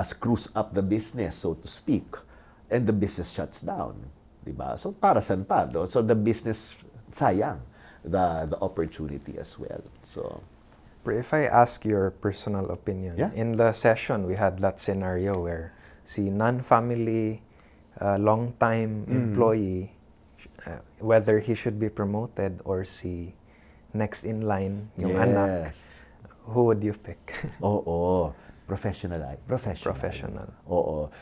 screws up the business, so to speak, and the business shuts down. Diba? So, para saan pa? No? So, the business, sayang. The opportunity as well. So, if I ask your personal opinion, in the session we had that scenario where si non-family, long-time employee, whether he should be promoted or si next in line, yung anak, who would you pick? Professional.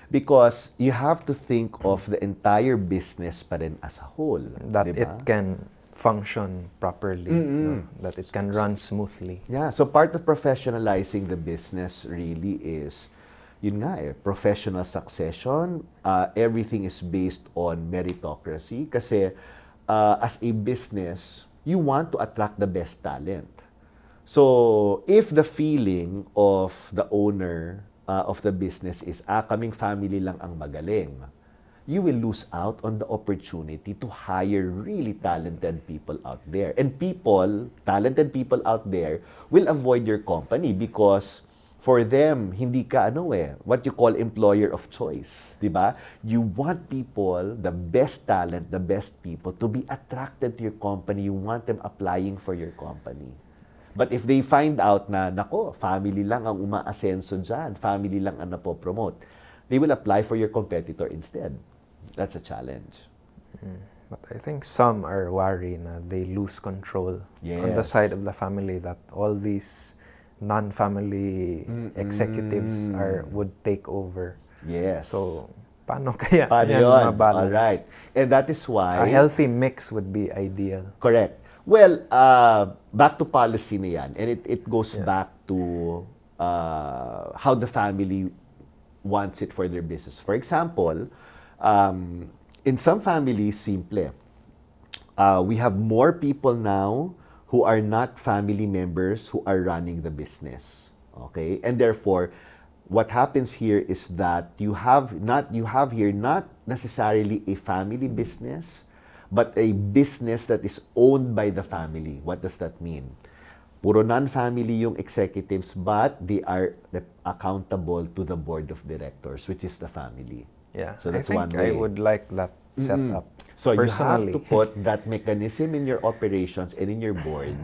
Because you have to think of the entire business pa rin as a whole. That diba? It can function properly, no? That it can run smoothly. Yeah, so part of professionalizing the business really is, professional succession. Everything is based on meritocracy. Kasi as a business, you want to attract the best talent. So, if the feeling of the owner of the business is, kaming family lang ang magaling, you will lose out on the opportunity to hire really talented people out there. And talented people out there will avoid your company because for them, hindi ka what you call employer of choice, di ba? You want people, the best talent, the best people to be attracted to your company. You want them applying for your company. But if they find out na, family lang ang umaasenso dyan, family lang ang napopromote, they will apply for your competitor instead. That's a challenge. But I think some are worried na they lose control on the side of the family, that all these non-family executives would take over. Yes. So, paano kaya Paano yan yun? mabalance? All right. And that is why... A healthy mix would be ideal. Correct. Well, back to policy na yan. And it goes back to how the family wants it for their business. For example, in some families, simple. We have more people now who are not family members who are running the business. Okay? And therefore, what happens here is that you have here not necessarily a family business, but a business that is owned by the family. What does that mean? Puro non-family yung executives, but they are accountable to the board of directors, which is the family. Yeah, So that's I think one way. I would like that setup. So personally. you have to put that mechanism in your operations and in your board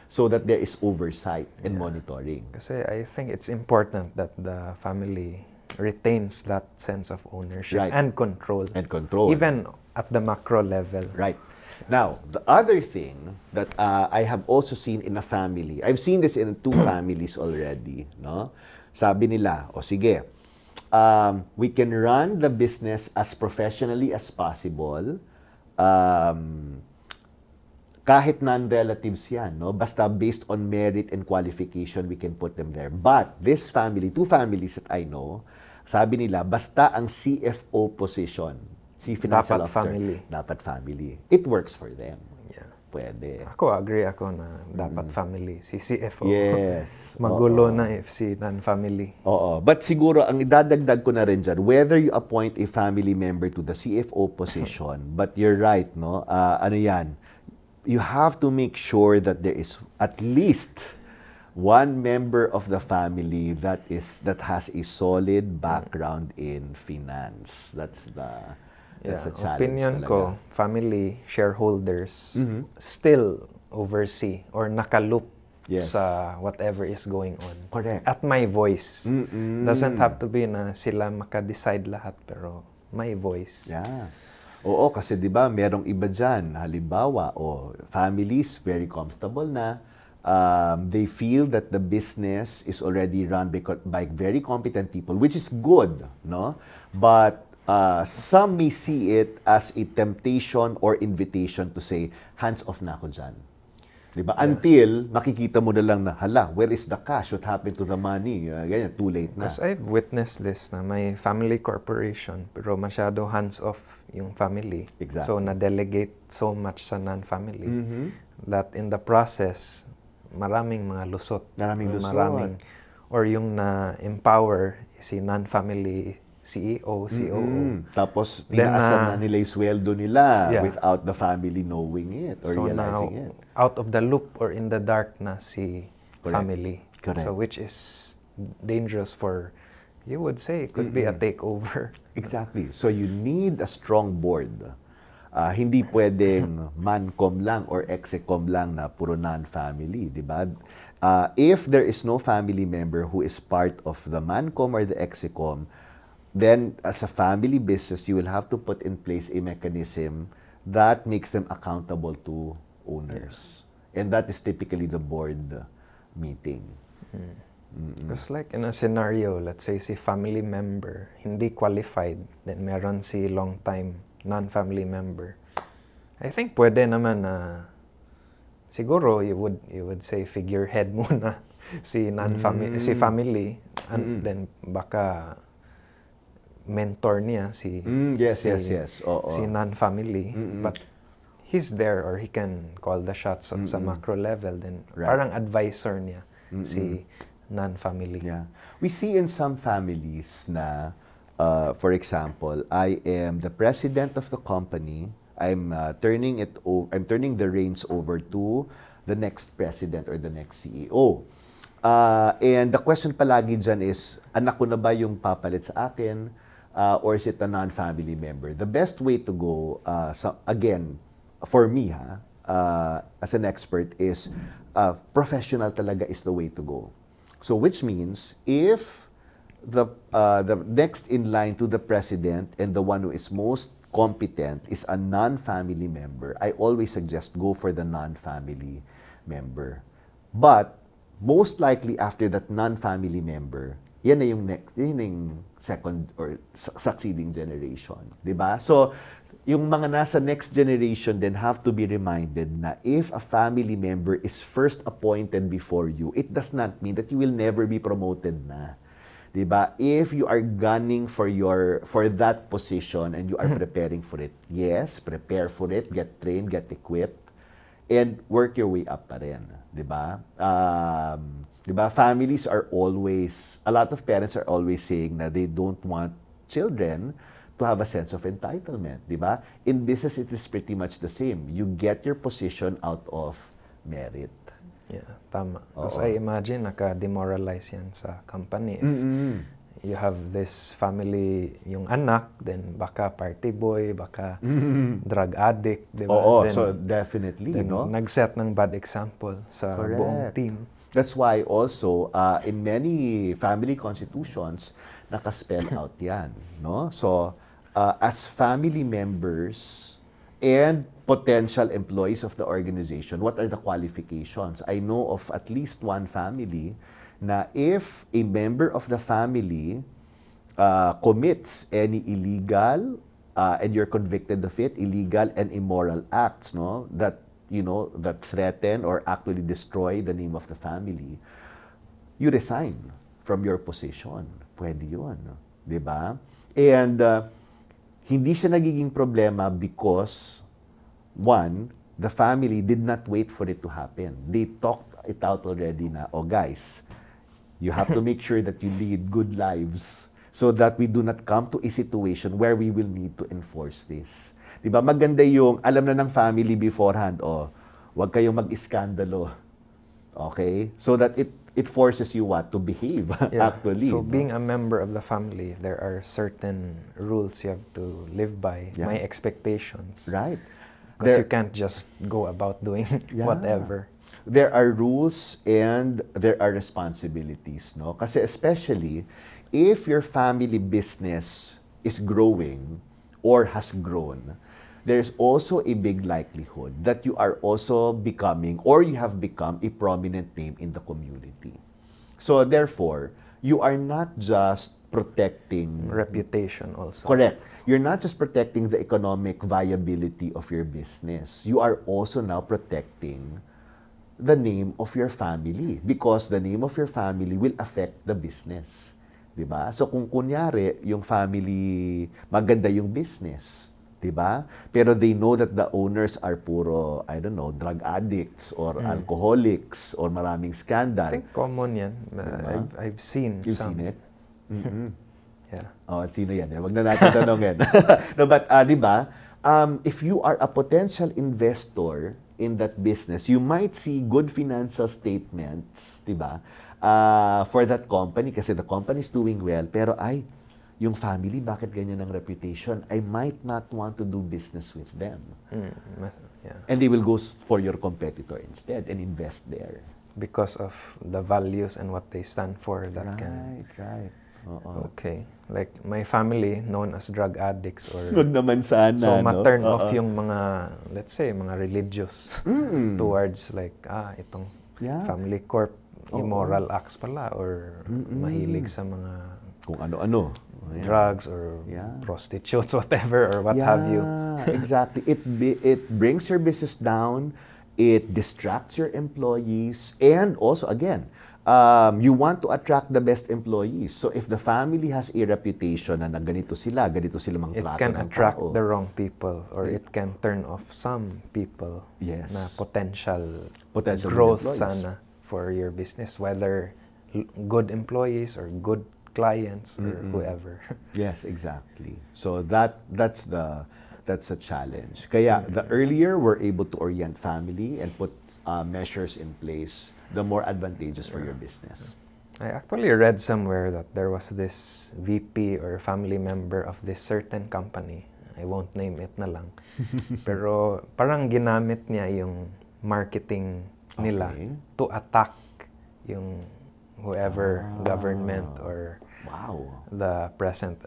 so that there is oversight and monitoring. Kasi I think it's important that the family retains that sense of ownership and control. And control. Even at the macro level. Right. Now, the other thing that I have also seen in a family, I've seen this in 2 families already, no? Sabi nila, sige, we can run the business as professionally as possible, kahit non-relatives yan, no? Basta based on merit and qualification, we can put them there. But this family, 2 families that I know, sabi nila, basta ang CFO position, Chief Financial Officer, dapat family. It works for them. Yeah. Pwede. Ako, agree ako na dapat family. Si CFO. Yes. Magulo na if si non-family. Oo. But siguro, ang idadagdag ko na rin dyan, whether you appoint a family member to the CFO position, but you're right, no? Ano yan? You have to make sure that there is at least one member of the family that has a solid background in finance. That's a challenge. Opinion talaga. ko, family shareholders still oversee or nakaloop sa whatever is going on. Correct. At my voice. Doesn't have to be na sila makadecide lahat, pero my voice. Yeah. Oo, kasi 'di ba, merong iba diyan, halimbawa, families very comfortable na they feel that the business is already run by very competent people, which is good, no? But some may see it as a temptation or invitation to say, hands off na ako dyan. Diba? Yeah. Until makikita mo na lang na, hala, where is the cash? What happened to the money? Ganyan, too late na. Because I've witnessed this na may family corporation, pero masyado hands off yung family. Exactly. So, na-delegate so much sa non-family that in the process, maraming mga lusot. Or yung na-empower si non-family CEO, COO. Tapos, tinaasan na nila yung sweldo nila without the family knowing it or realizing it. Out of the loop or in the dark na si family. Correct. So, which is dangerous for, you would say, it could be a takeover. Exactly. So, you need a strong board. Hindi pwedeng mancom lang or execom lang na puro non-family, di ba? If there is no family member who is part of the mancom or the execom, then as a family business, you will have to put in place a mechanism that makes them accountable to owners. And that is typically the board meeting. Because like in a scenario, let's say si family member, hindi qualified, then meron si long-time non-family member. I think pwede naman na siguro you would say figurehead muna si non-family, si family, and then baka mentor niya si yes. si non-family, but he's there or he can call the shots sa macro level, then Right. parang advisor niya si non-family. Yeah. We see in some families na, for example, I am the president of the company. I'm turning the reins over to the next president or the next CEO. And the question palagi dyan is, anak ko na ba yung papalit sa akin? Or is it a non-family member? The best way to go, again, for me, as an expert, is professional talaga is the way to go. So which means, if the next in line to the president and the one who is most competent is a non-family member, I always suggest go for the non-family member. But most likely after that non-family member, yan na yung second or succeeding generation, 'di ba? So yung mga nasa next generation then have to be reminded na if a family member is first appointed before you, it does not mean that you will never be promoted na. 'Di ba? If you are gunning for that position and you are preparing for it, yes, prepare for it, get trained, get equipped, and work your way up pa rin, 'di ba? 'Di ba? Families are always, a lot of parents are always saying na they don't want children to have a sense of entitlement, 'di ba? In business, it is pretty much the same. You get your position out of merit. Yeah, tama. Because I imagine naka-demoralize yan sa company. If you have this family, yung anak, then baka party boy, baka drug addict, di ba? Oo, then, so definitely, then no? nag-set ng bad example sa buong team. That's why also, in many family constitutions, naka-spell out yan, no? So, as family members and potential employees of the organization, what are the qualifications? I know of at least one family na if a member of the family commits any illegal and you're convicted of it, illegal and immoral acts, no, that that threaten or actually destroy the name of the family, you resign from your position. Pwede yun, di ba? And hindi siya nagiging problema because, one, the family did not wait for it to happen. They talked it out already na, oh guys, you have to make sure that you lead good lives so that we do not come to a situation where we will need to enforce this. Diba? Maganda yung alam na ng family beforehand, oh, wag kayong mag-iskandalo. Okay? So that it forces you what? To behave, actually. So being a member of the family, there are certain rules you have to live by, my expectations. Right. Because you can't just go about doing whatever. There are rules and there are responsibilities, no? Kasi especially if your family business is growing or has grown, there's also a big likelihood that you are also becoming or you have become a prominent name in the community. So therefore, you are not just protecting reputation also. Correct. You're not just protecting the economic viability of your business. You are also now protecting the name of your family because the name of your family will affect the business. Diba? So kung kunyari, yung family, maganda yung business, diba? Pero they know that the owners are puro, I don't know, drug addicts or alcoholics or maraming scandal. I think common yan. Diba? I've seen You've some. seen it? Yeah. Oh, sino yan? Wag na natin tanongin. No, but, diba, if you are a potential investor in that business, you might see good financial statements, diba, for that company kasi the company is doing well, pero yung family, bakit ganyan ang reputation? I might not want to do business with them. And they will go for your competitor instead and invest there. Because of the values and what they stand for. That Right. Okay. Like my family, known as drug addicts or... Wag naman sana, so, no? ma-turn off yung mga, let's say, mga religious towards like, itong family corp, immoral acts pala or mahilig sa mga... Kung ano-ano. Drugs or prostitutes, whatever, or what have you. Exactly. It brings your business down. It distracts your employees. And also, again, you want to attract the best employees. So if the family has a reputation na ganito sila It mangtrato can ng attract tao. the wrong people, or it can turn off some people Yes. na potential Potential growth employees. sana for your business, whether good employees or good clients or whoever. Yes, exactly. So that's a challenge. Kaya the earlier we're able to orient family and put measures in place, the more advantageous for your business. I actually read somewhere that there was this VP or family member of this certain company. I won't name it na lang. Pero parang ginamit niya yung marketing nila Okay. to attack yung whoever government or Wow. the present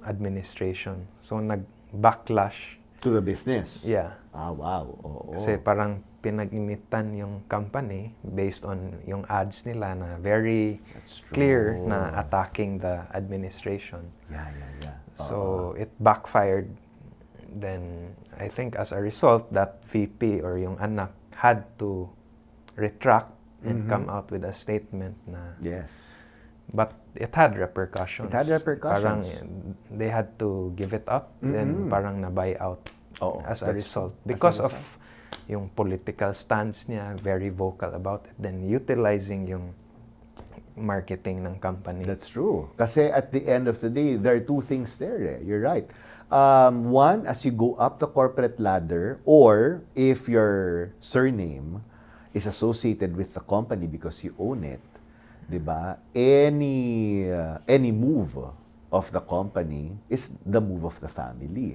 administration. So nag-backlash. To the business. Yeah. Wow. Oo. Kasi parang pinag-imitan yung company based on yung ads nila na very That's true. clear na attacking the administration. Yeah. So it backfired. Then I think as a result, that VP or yung anak had to retract and come out with a statement na. Yes. But it had repercussions. It had repercussions. Parang they had to give it up. Then parang na-buy out Oo, as a that's result. true. Because As a of yung political stance niya, very vocal about it. Then utilizing yung marketing ng company. That's true. Kasi at the end of the day, there are two things there. You're right. One, as you go up the corporate ladder, or if your surname is associated with the company because you own it, diba? Any move of the company is the move of the family.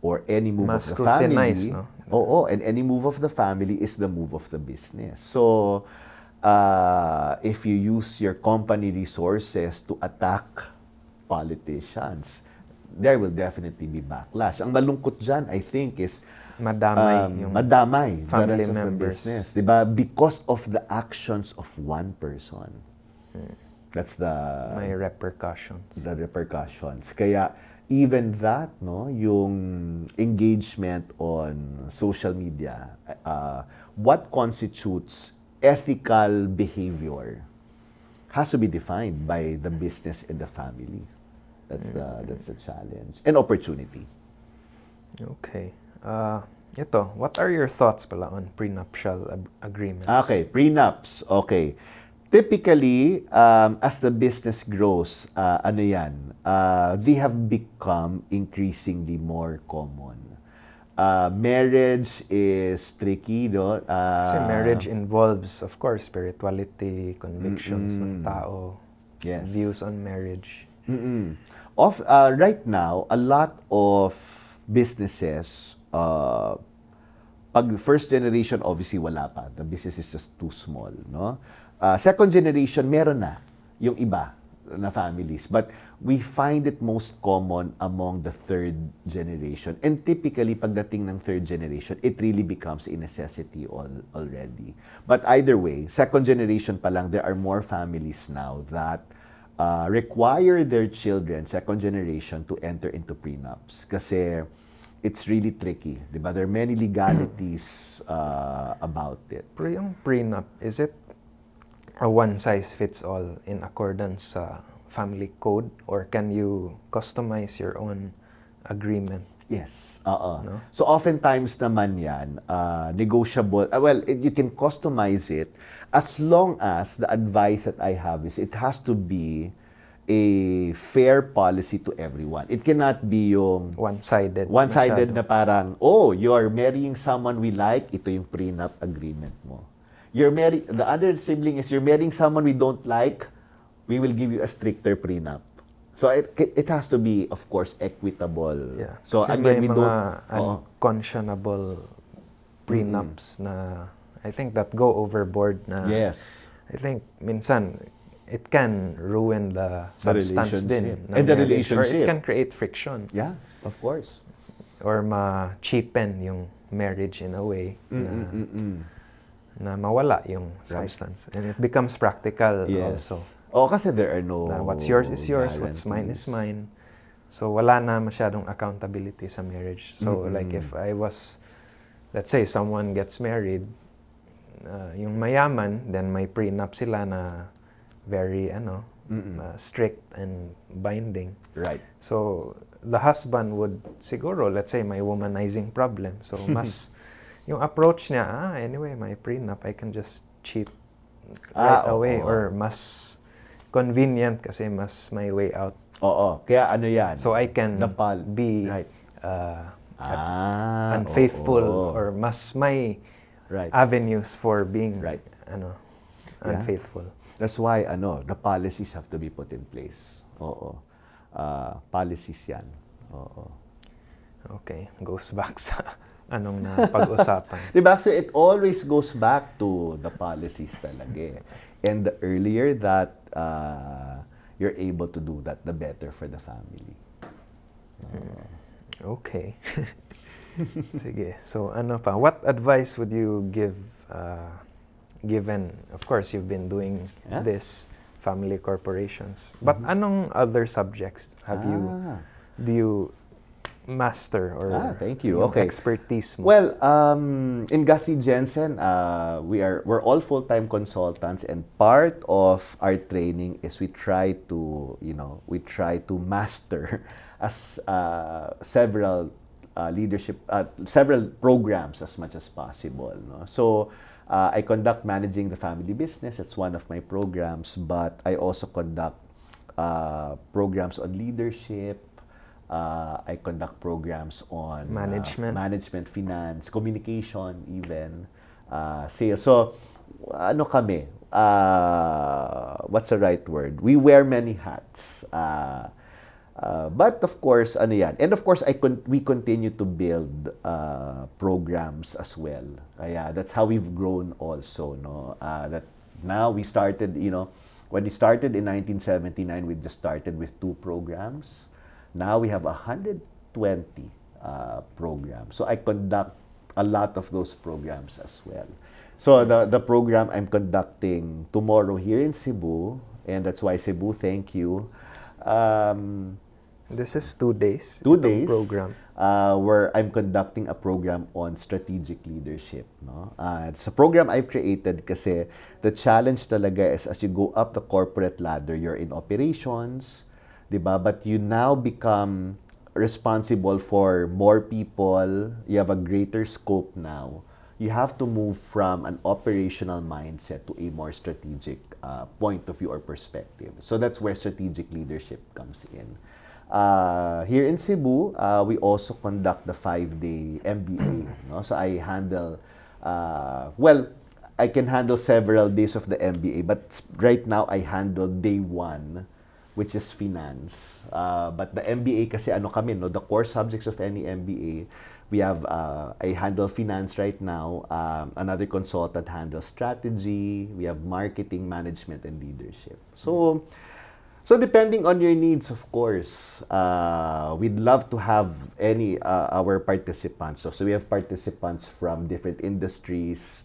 Or any move Mas of the family. scrutinized, no? Oo, and any move of the family is the move of the business. So, if you use your company resources to attack politicians, there will definitely be backlash. Ang malungkot dyan, I think, is Madamay yung madamay the family rest of the members. business. Diba? Because of the actions of one person. That's may repercussions. the repercussions. Kaya even that, no, yung engagement on social media, what constitutes ethical behavior has to be defined by the business and the family. That's the challenge and opportunity. Okay. Ito, what are your thoughts pala on prenuptial agreements? Okay, prenups. Okay. Typically, as the business grows, they have become increasingly more common. Marriage is tricky, no? Kasi marriage involves, of course, spirituality, convictions ng tao, Yes. views on marriage. Right now, a lot of businesses, pag first generation, obviously wala pa. The business is just too small, no? Second generation, meron na yung iba na families. But we find it most common among the third generation. And typically, pagdating ng third generation, it really becomes a necessity already. But either way, second generation pa lang, there are more families now that require their children, second generation, to enter into prenups. Kasi it's really tricky. Diba? There are many legalities about it. Pero yung prenup, is it a one-size-fits-all in accordance sa family code, or can you customize your own agreement? Yes. No? So oftentimes naman yan, negotiable. You can customize it as long as the advice that I have is it has to be a fair policy to everyone. It cannot be yung One-sided. one-sided masyado. na parang, oh, you're marrying someone we like, ito yung prenup agreement mo. The other sibling is you're marrying someone we don't like, we will give you a stricter prenup. So it has to be, of course, equitable. Yeah. So Kasi again, may we mga don't. unconscionable prenups na I think that go overboard na. Yes. I think minsan it can ruin the substance din relationship. ng And the marriage, relationship. or it can create friction, Yeah, of course. or ma-cheapen yung marriage in a way na mawala yung Right. substance, and it becomes practical Yes. also. Oh, kasi there are no Na what's yours is yours, what's mine is guarantees. mine. So wala na masyadong accountability sa marriage. So like if let's say someone gets married, yung mayaman, then may prenup sila na very strict and binding. Right. So the husband would siguro, let's say, may womanizing problem. So mas yung approach niya, anyway, may prenup, I can just cheat right away. Or mas convenient kasi mas may way out. Oo. Kaya ano yan? So I can be unfaithful or mas may avenues for being unfaithful. That's why the policies have to be put in place. Oo. Policies yan. Oo. Okay. Goes back sa anong na pag-usapan. Diba? So it always goes back to the policies talaga. And the earlier that you're able to do that, the better for the family. Okay. Sige. So ano pa? What advice would you give, given, of course, you've been doing this, family corporations. But anong other subjects do you master or thank you. Okay. Expertise mo? Well, in Guthrie Jensen, we're all full-time consultants, and part of our training is we try to master as several several programs as much as possible. No? So I conduct Managing the Family Business. It's one of my programs, but I also conduct programs on leadership. I conduct programs on management, finance, communication, even sales. So, ano kami? What's the right word? We wear many hats. But of course, ano yan? And of course, we continue to build programs as well. Kaya that's how we've grown also. No? That now we started, when we started in 1979, we just started with 2 programs. Now we have 120 programs. So I conduct a lot of those programs as well. So the program I'm conducting tomorrow here in Cebu, and that's why Cebu, thank you. This is 2 days. 2 days program. Where I'm conducting a program on strategic leadership. No? It's a program I've created kasi the challenge talaga is as you go up the corporate ladder, you're in operations, diba? But you now become responsible for more people. You have a greater scope now. You have to move from an operational mindset to a more strategic point of view or perspective. So that's where strategic leadership comes in. Here in Cebu, we also conduct the 5-day MBA. No? So I handle, I can handle several days of the MBA, but right now I handle day 1, which is finance. But the MBA kasi the core subjects of any MBA, we have, I handle finance right now. Another consultant handles strategy. We have marketing, management, and leadership. So depending on your needs, of course, we'd love to have our participants. So we have participants from different industries,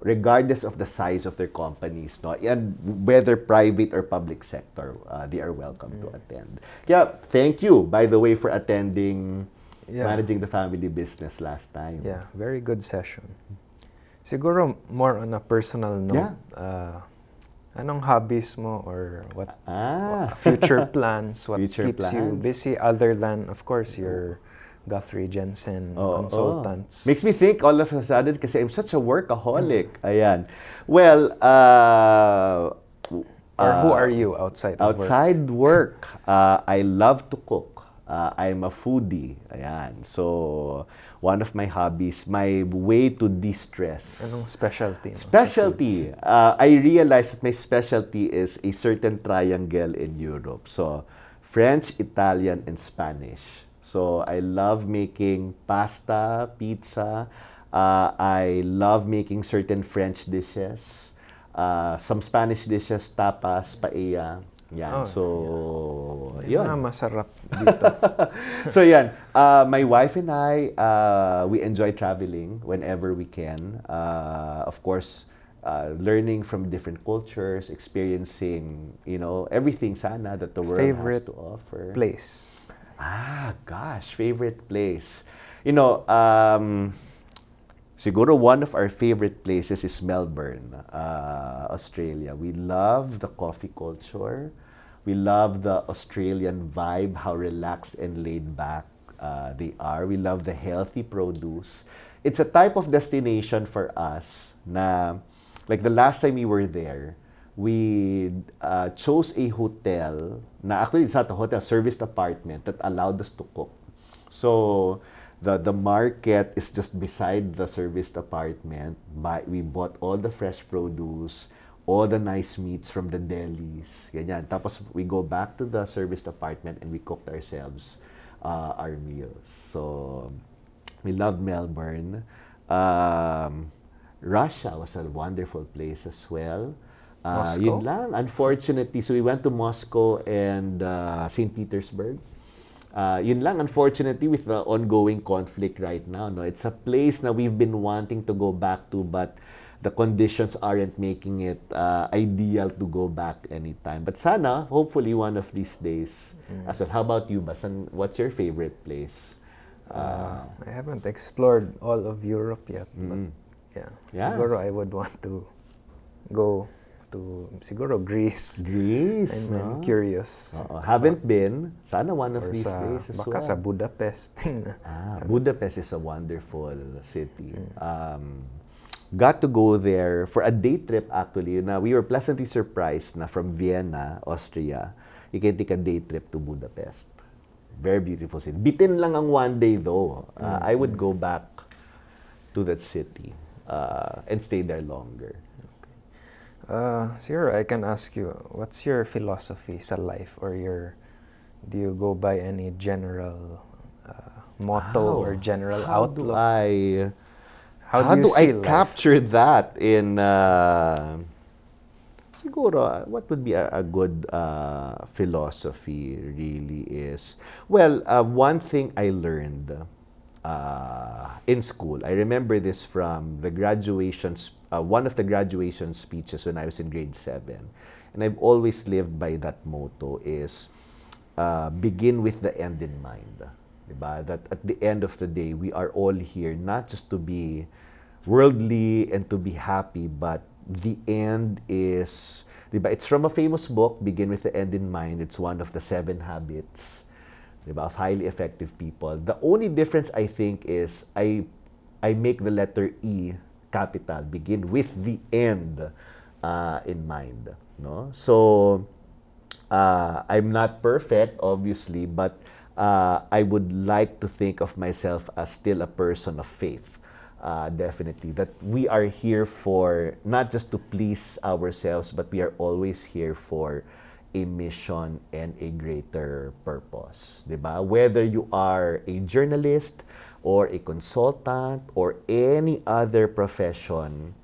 regardless of the size of their companies, no? And whether private or public sector, they are welcome to attend. Yeah, thank you, by the way, for attending Managing the Family Business last time. Yeah, very good session. Siguro more on a personal note. Anong hobbies mo or what future plans? What keeps you busy other than, of course, your Guthrie Jensen consultants? Makes me think all of a sudden kasi I'm such a workaholic. Ayan. Well, or who are you outside of work? Outside work, I love to cook. I'm a foodie. Ayan. So, one of my hobbies, my way to de-stress. Anong specialty? Specialty. I realized that my specialty is a certain triangle in Europe. So, French, Italian, and Spanish. So, I love making pasta, pizza. I love making certain French dishes. Some Spanish dishes, tapas, paella. Yan. Yun. Masarap dito. So yan, my wife and I, we enjoy traveling whenever we can. Of course, learning from different cultures, experiencing, everything sana that the world has to offer. Favorite place? Gosh, favorite place. siguro one of our favorite places is Melbourne, Australia. We love the coffee culture. We love the Australian vibe, how relaxed and laid back they are. We love the healthy produce. It's a type of destination for us na, like the last time we were there, we chose a hotel na actually it's not a hotel, serviced apartment that allowed us to cook. So the market is just beside the serviced apartment. We bought all the fresh produce, all the nice meats from the delis. Ganyan. Tapos we go back to the serviced apartment and we cooked ourselves our meals. So we loved Melbourne. Russia was a wonderful place as well. Moscow? Yun lang, unfortunately. So we went to Moscow and St. Petersburg. Yun lang, unfortunately, with the ongoing conflict right now, no, it's a place na we've been wanting to go back to, but the conditions aren't making it ideal to go back anytime. But sana, hopefully, one of these days. As well, how about you, Basan? What's your favorite place? I haven't explored all of Europe yet, but yeah, siguro I would want to go to siguro Greece. Greece, I'm curious. Haven't been. Sana one of these days as baka well. sa Budapest. Budapest is a wonderful city. Got to go there for a day trip actually. Na we were pleasantly surprised na from Vienna, Austria, you can take a day trip to Budapest. Very beautiful city. Bitin lang ang one day though. I would go back to that city and stay there longer. Sure, I can ask you, what's your philosophy sa life, or do you go by any general motto or general outlook? How do I capture that in siguro what would be a good philosophy really is, well, one thing I learned in school, I remember this from the one of the graduation speeches when I was in grade 7, and I've always lived by that motto is begin with the end in mind. Diba? That at the end of the day, we are all here not just to be worldly and to be happy, but the end is, diba? It's from a famous book, Begin with the End in Mind. It's one of the 7 habits, diba, of highly effective people. The only difference I think is I make the letter E capital, begin with the end in mind. No? So, I'm not perfect, obviously, but I would like to think of myself as still a person of faith. Definitely. That we are here for, not just to please ourselves, but we are always here for a mission and a greater purpose. Diba? Whether you are a journalist, or a consultant, or any other profession,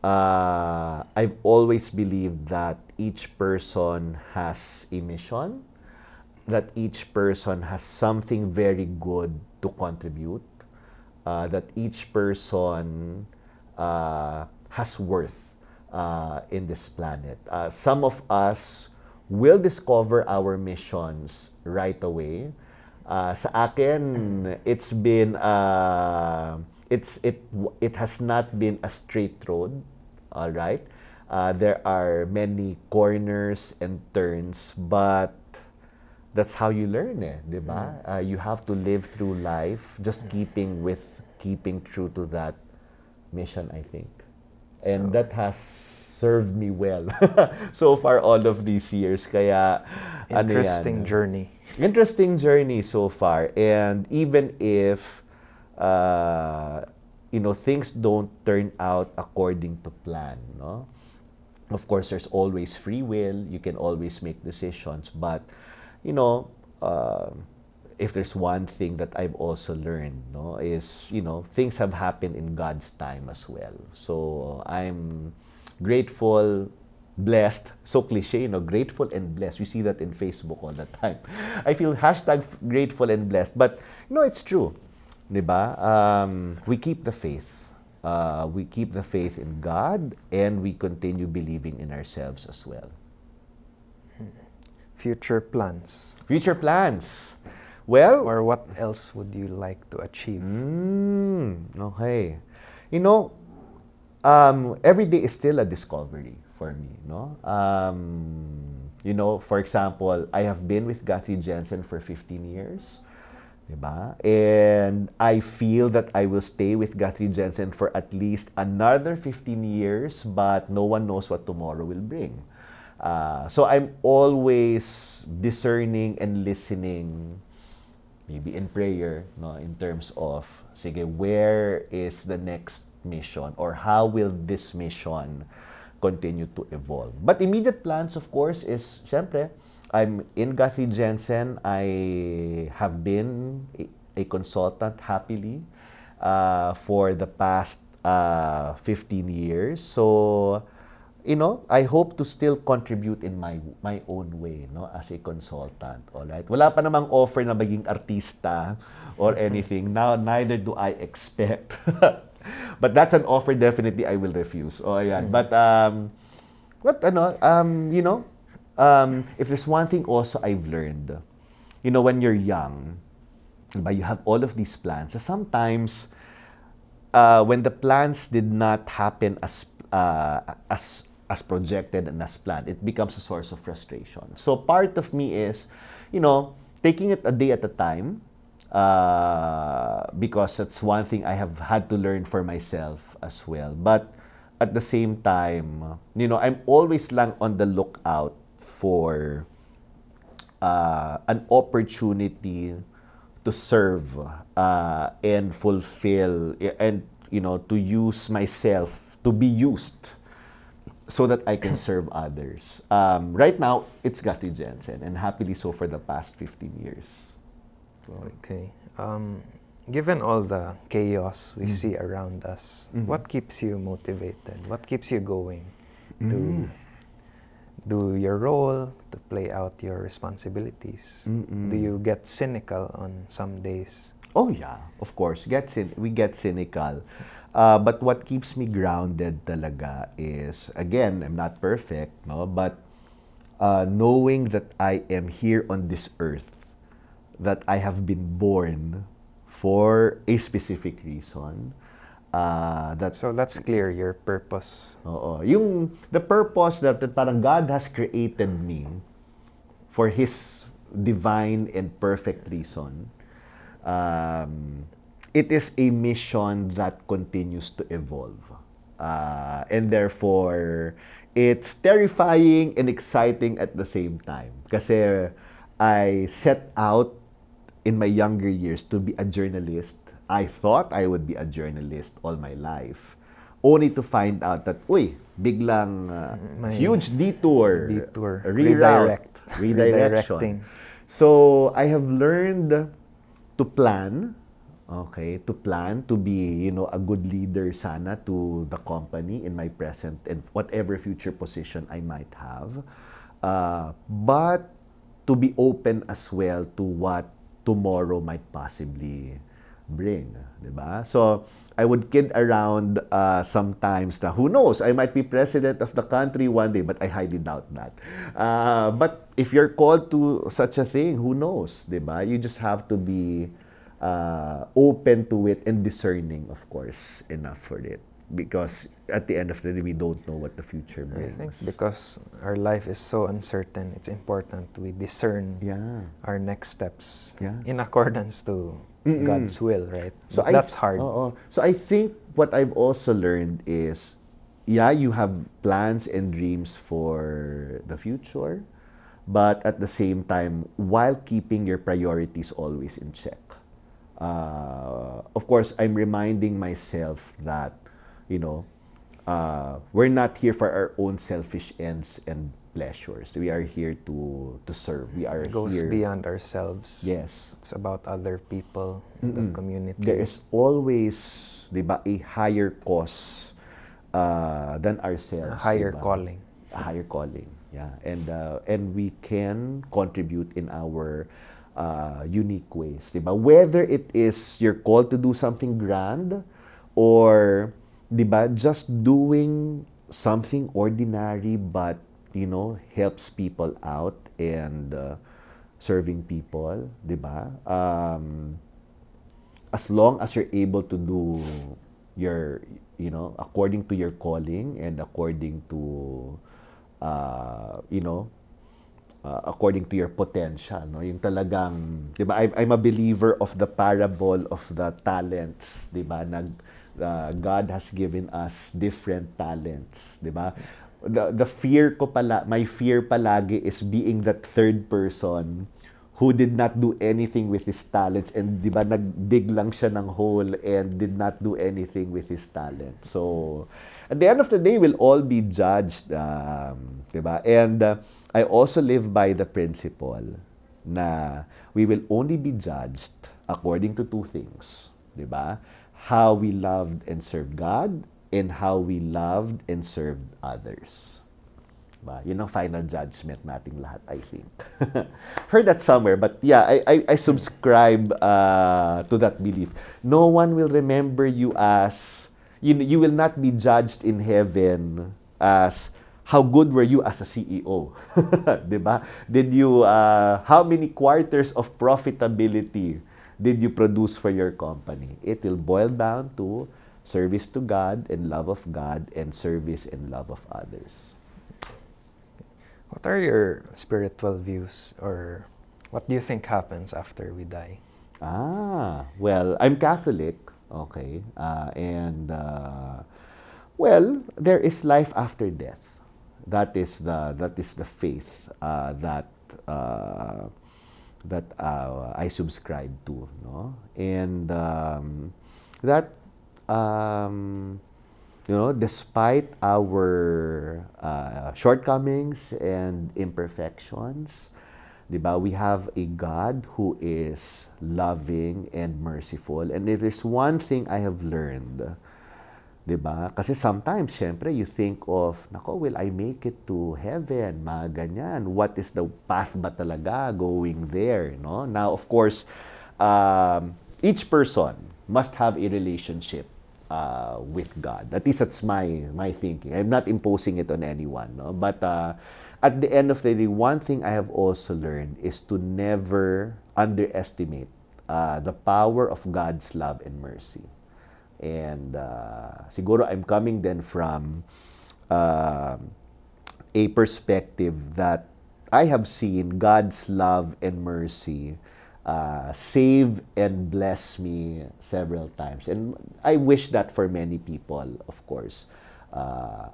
I've always believed that each person has a mission, that each person has something very good to contribute, that each person has worth in this planet. Some of us will discover our missions right away. Sa akin, it's been it has not been a straight road. All right, there are many corners and turns, but that's how you learn, diba? You have to live through life just keeping true to that mission, I think, and that has served me well so far all of these years. Kaya interesting journey. Interesting journey so far, and even if things don't turn out according to plan, no? Of course, there's always free will. You can always make decisions, but if there's one thing that I've also learned, no, is things have happened in God's time as well. So I'm grateful, blessed, so cliche, grateful and blessed. We see that in Facebook all the time. I feel #grateful and blessed, but it's true, diba? We keep the faith. We keep the faith in God, and we continue believing in ourselves as well. Future plans. Future plans. Well, or what else would you like to achieve? Okay. you know, every day is still a discovery for me, no? You know, for example, I have been with Guthrie Jensen for 15 years, diba? And I feel that I will stay with Guthrie Jensen for at least another 15 years, but no one knows what tomorrow will bring. So I'm always discerning and listening, maybe in prayer, no, in terms of, sige, where is the next mission or how will this mission continue to evolve? But immediate plans, of course, is, syempre, I'm in Guthrie Jensen. I have been a consultant happily for the past 15 years. So, you know, I hope to still contribute in my own way, no, as a consultant. All right. Wala pa namang offer na maging artista or anything. Now, neither do I expect. But that's an offer definitely I will refuse. Oh, ayan. But you know, if there's one thing also I've learned, you know, when you're young, but you have all of these plans, sometimes when the plans did not happen as projected and as planned, it becomes a source of frustration. So part of me is, you know, taking it a day at a time, because that's one thing I have had to learn for myself as well. But at the same time, you know, I'm always lang on the lookout for an opportunity to serve and fulfill and, you know, to use myself, to be used so that I can serve others. Right now, it's Guthrie Jensen, and happily so for the past 15 years. Okay. Given all the chaos we see around us, what keeps you motivated? What keeps you going to do your role, to play out your responsibilities? Do you get cynical on some days? Oh yeah, of course. We get cynical. But what keeps me grounded talaga is, again, I'm not perfect, no? But knowing that I am here on this earth, that I have been born for a specific reason. So that's clear, your purpose. Oo. The purpose that parang God has created me for His divine and perfect reason. It is a mission that continues to evolve. And therefore, it's terrifying and exciting at the same time. Kasi I set out in my younger years to be a journalist. I thought I would be a journalist all my life. Only to find out that, biglang huge detour, reroute, redirection. So, I have learned to plan, to be, a good leader sana to the company in my present and whatever future position I might have. But to be open as well to what tomorrow might possibly bring, diba? So, I would kid around sometimes na, who knows, I might be president of the country one day, but I highly doubt that. But if you're called to such a thing, who knows, diba? You just have to be open to it and discerning, of course, enough for it. Because at the end of the day, we don't know what the future brings. I think because our life is so uncertain, it's important we discern our next steps in accordance to God's will, right? So that's hard. So I think what I've also learned is, you have plans and dreams for the future, but at the same time, while keeping your priorities always in check. Of course, I'm reminding myself that, we're not here for our own selfish ends and pleasures. We are here to serve. We are It goes here beyond ourselves. Yes. It's about other people, the community. There is always, diba, a higher cause than ourselves. A higher diba? calling. A higher calling, yeah. And we can contribute in our unique ways, diba? Whether it is you're called to do something grand or, diba, just doing something ordinary but, helps people out and serving people, diba? As long as you're able to do your, you know, according to your calling and according to, you know, according to your potential, no? Yung talagang, 'di ba? I'm a believer of the parable of the talents, 'di ba? God has given us different talents, 'di ba? The fear ko pala, my fear palagi is being that third person who did not do anything with his talents, and 'di ba nagdig lang siya ng hole and did not do anything with his talent. So at the end of the day, we'll all be judged, 'di ba? And I also live by the principle na we will only be judged according to two things, 'di ba? How we loved and served God and how we loved and served others. Diba? Yun ang final judgment nating lahat, I think. Heard that somewhere, but yeah, I subscribe to that belief. No one will remember you as, you will not be judged in heaven as how good were you as a CEO? Diba? Did you, how many quarters of profitability did you produce for your company? It will boil down to service to God and love of God and service and love of others. What are your spiritual views, or what do you think happens after we die? Well, I'm Catholic, okay, well, there is life after death. That is the faith that I subscribe to, no? And that you know, despite our shortcomings and imperfections, diba, we have a God who is loving and merciful. And if there's one thing I have learned, diba? Kasi sometimes, syempre, you think of, nako, will I make it to heaven? Mga ganyan. What is the path ba talaga going there? No? Now, of course, each person must have a relationship with God. At least that's my thinking. I'm not imposing it on anyone. No? But at the end of the day, one thing I have also learned is to never underestimate the power of God's love and mercy. And siguro I'm coming then from a perspective that I have seen God's love and mercy save and bless me several times. And I wish that for many people, of course,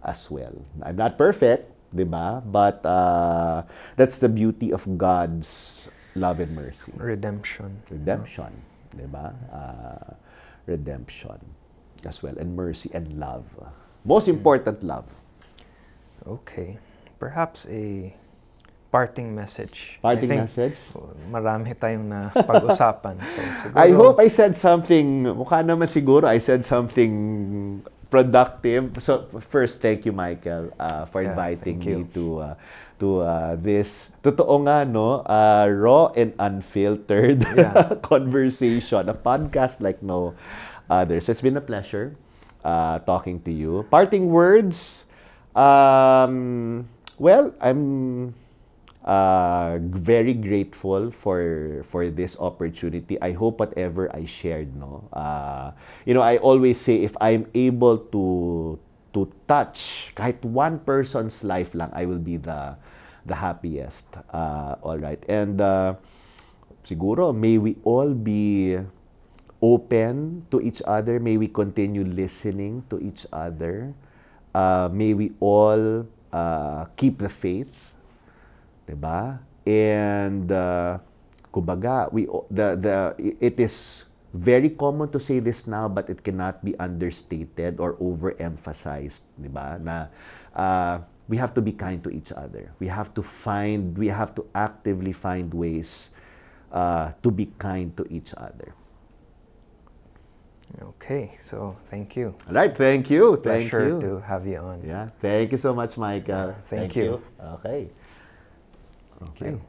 as well. I'm not perfect, diba? But that's the beauty of God's love and mercy. Redemption. Redemption, diba? Redemption as well, and mercy and love. Most important, love. Okay. Perhaps a parting message. Parting message? Marami tayong napag-usapan. So, siguro, I hope I said something, mukha naman siguro I said something productive. So first, thank you, Michael, for inviting me to this, totoo nga, no, raw and unfiltered conversation, a podcast like no other. So it's been a pleasure talking to you. Parting words, well, I'm very grateful for this opportunity. I hope whatever I shared, no, you know, I always say if I'm able to touch kahit one person's life lang, I will be the happiest. All right, and siguro may we all be open to each other. May we continue listening to each other. May we all keep the faith, diba? And kumbaga, it is very common to say this now, but it cannot be understated or overemphasized, diba? Na we have to be kind to each other. We have to actively find ways to be kind to each other. Okay, so thank you. All right, thank you. Thank Pleasure you. to have you on. Yeah, thank you so much, Michael. Thank you. Okay. Thank you.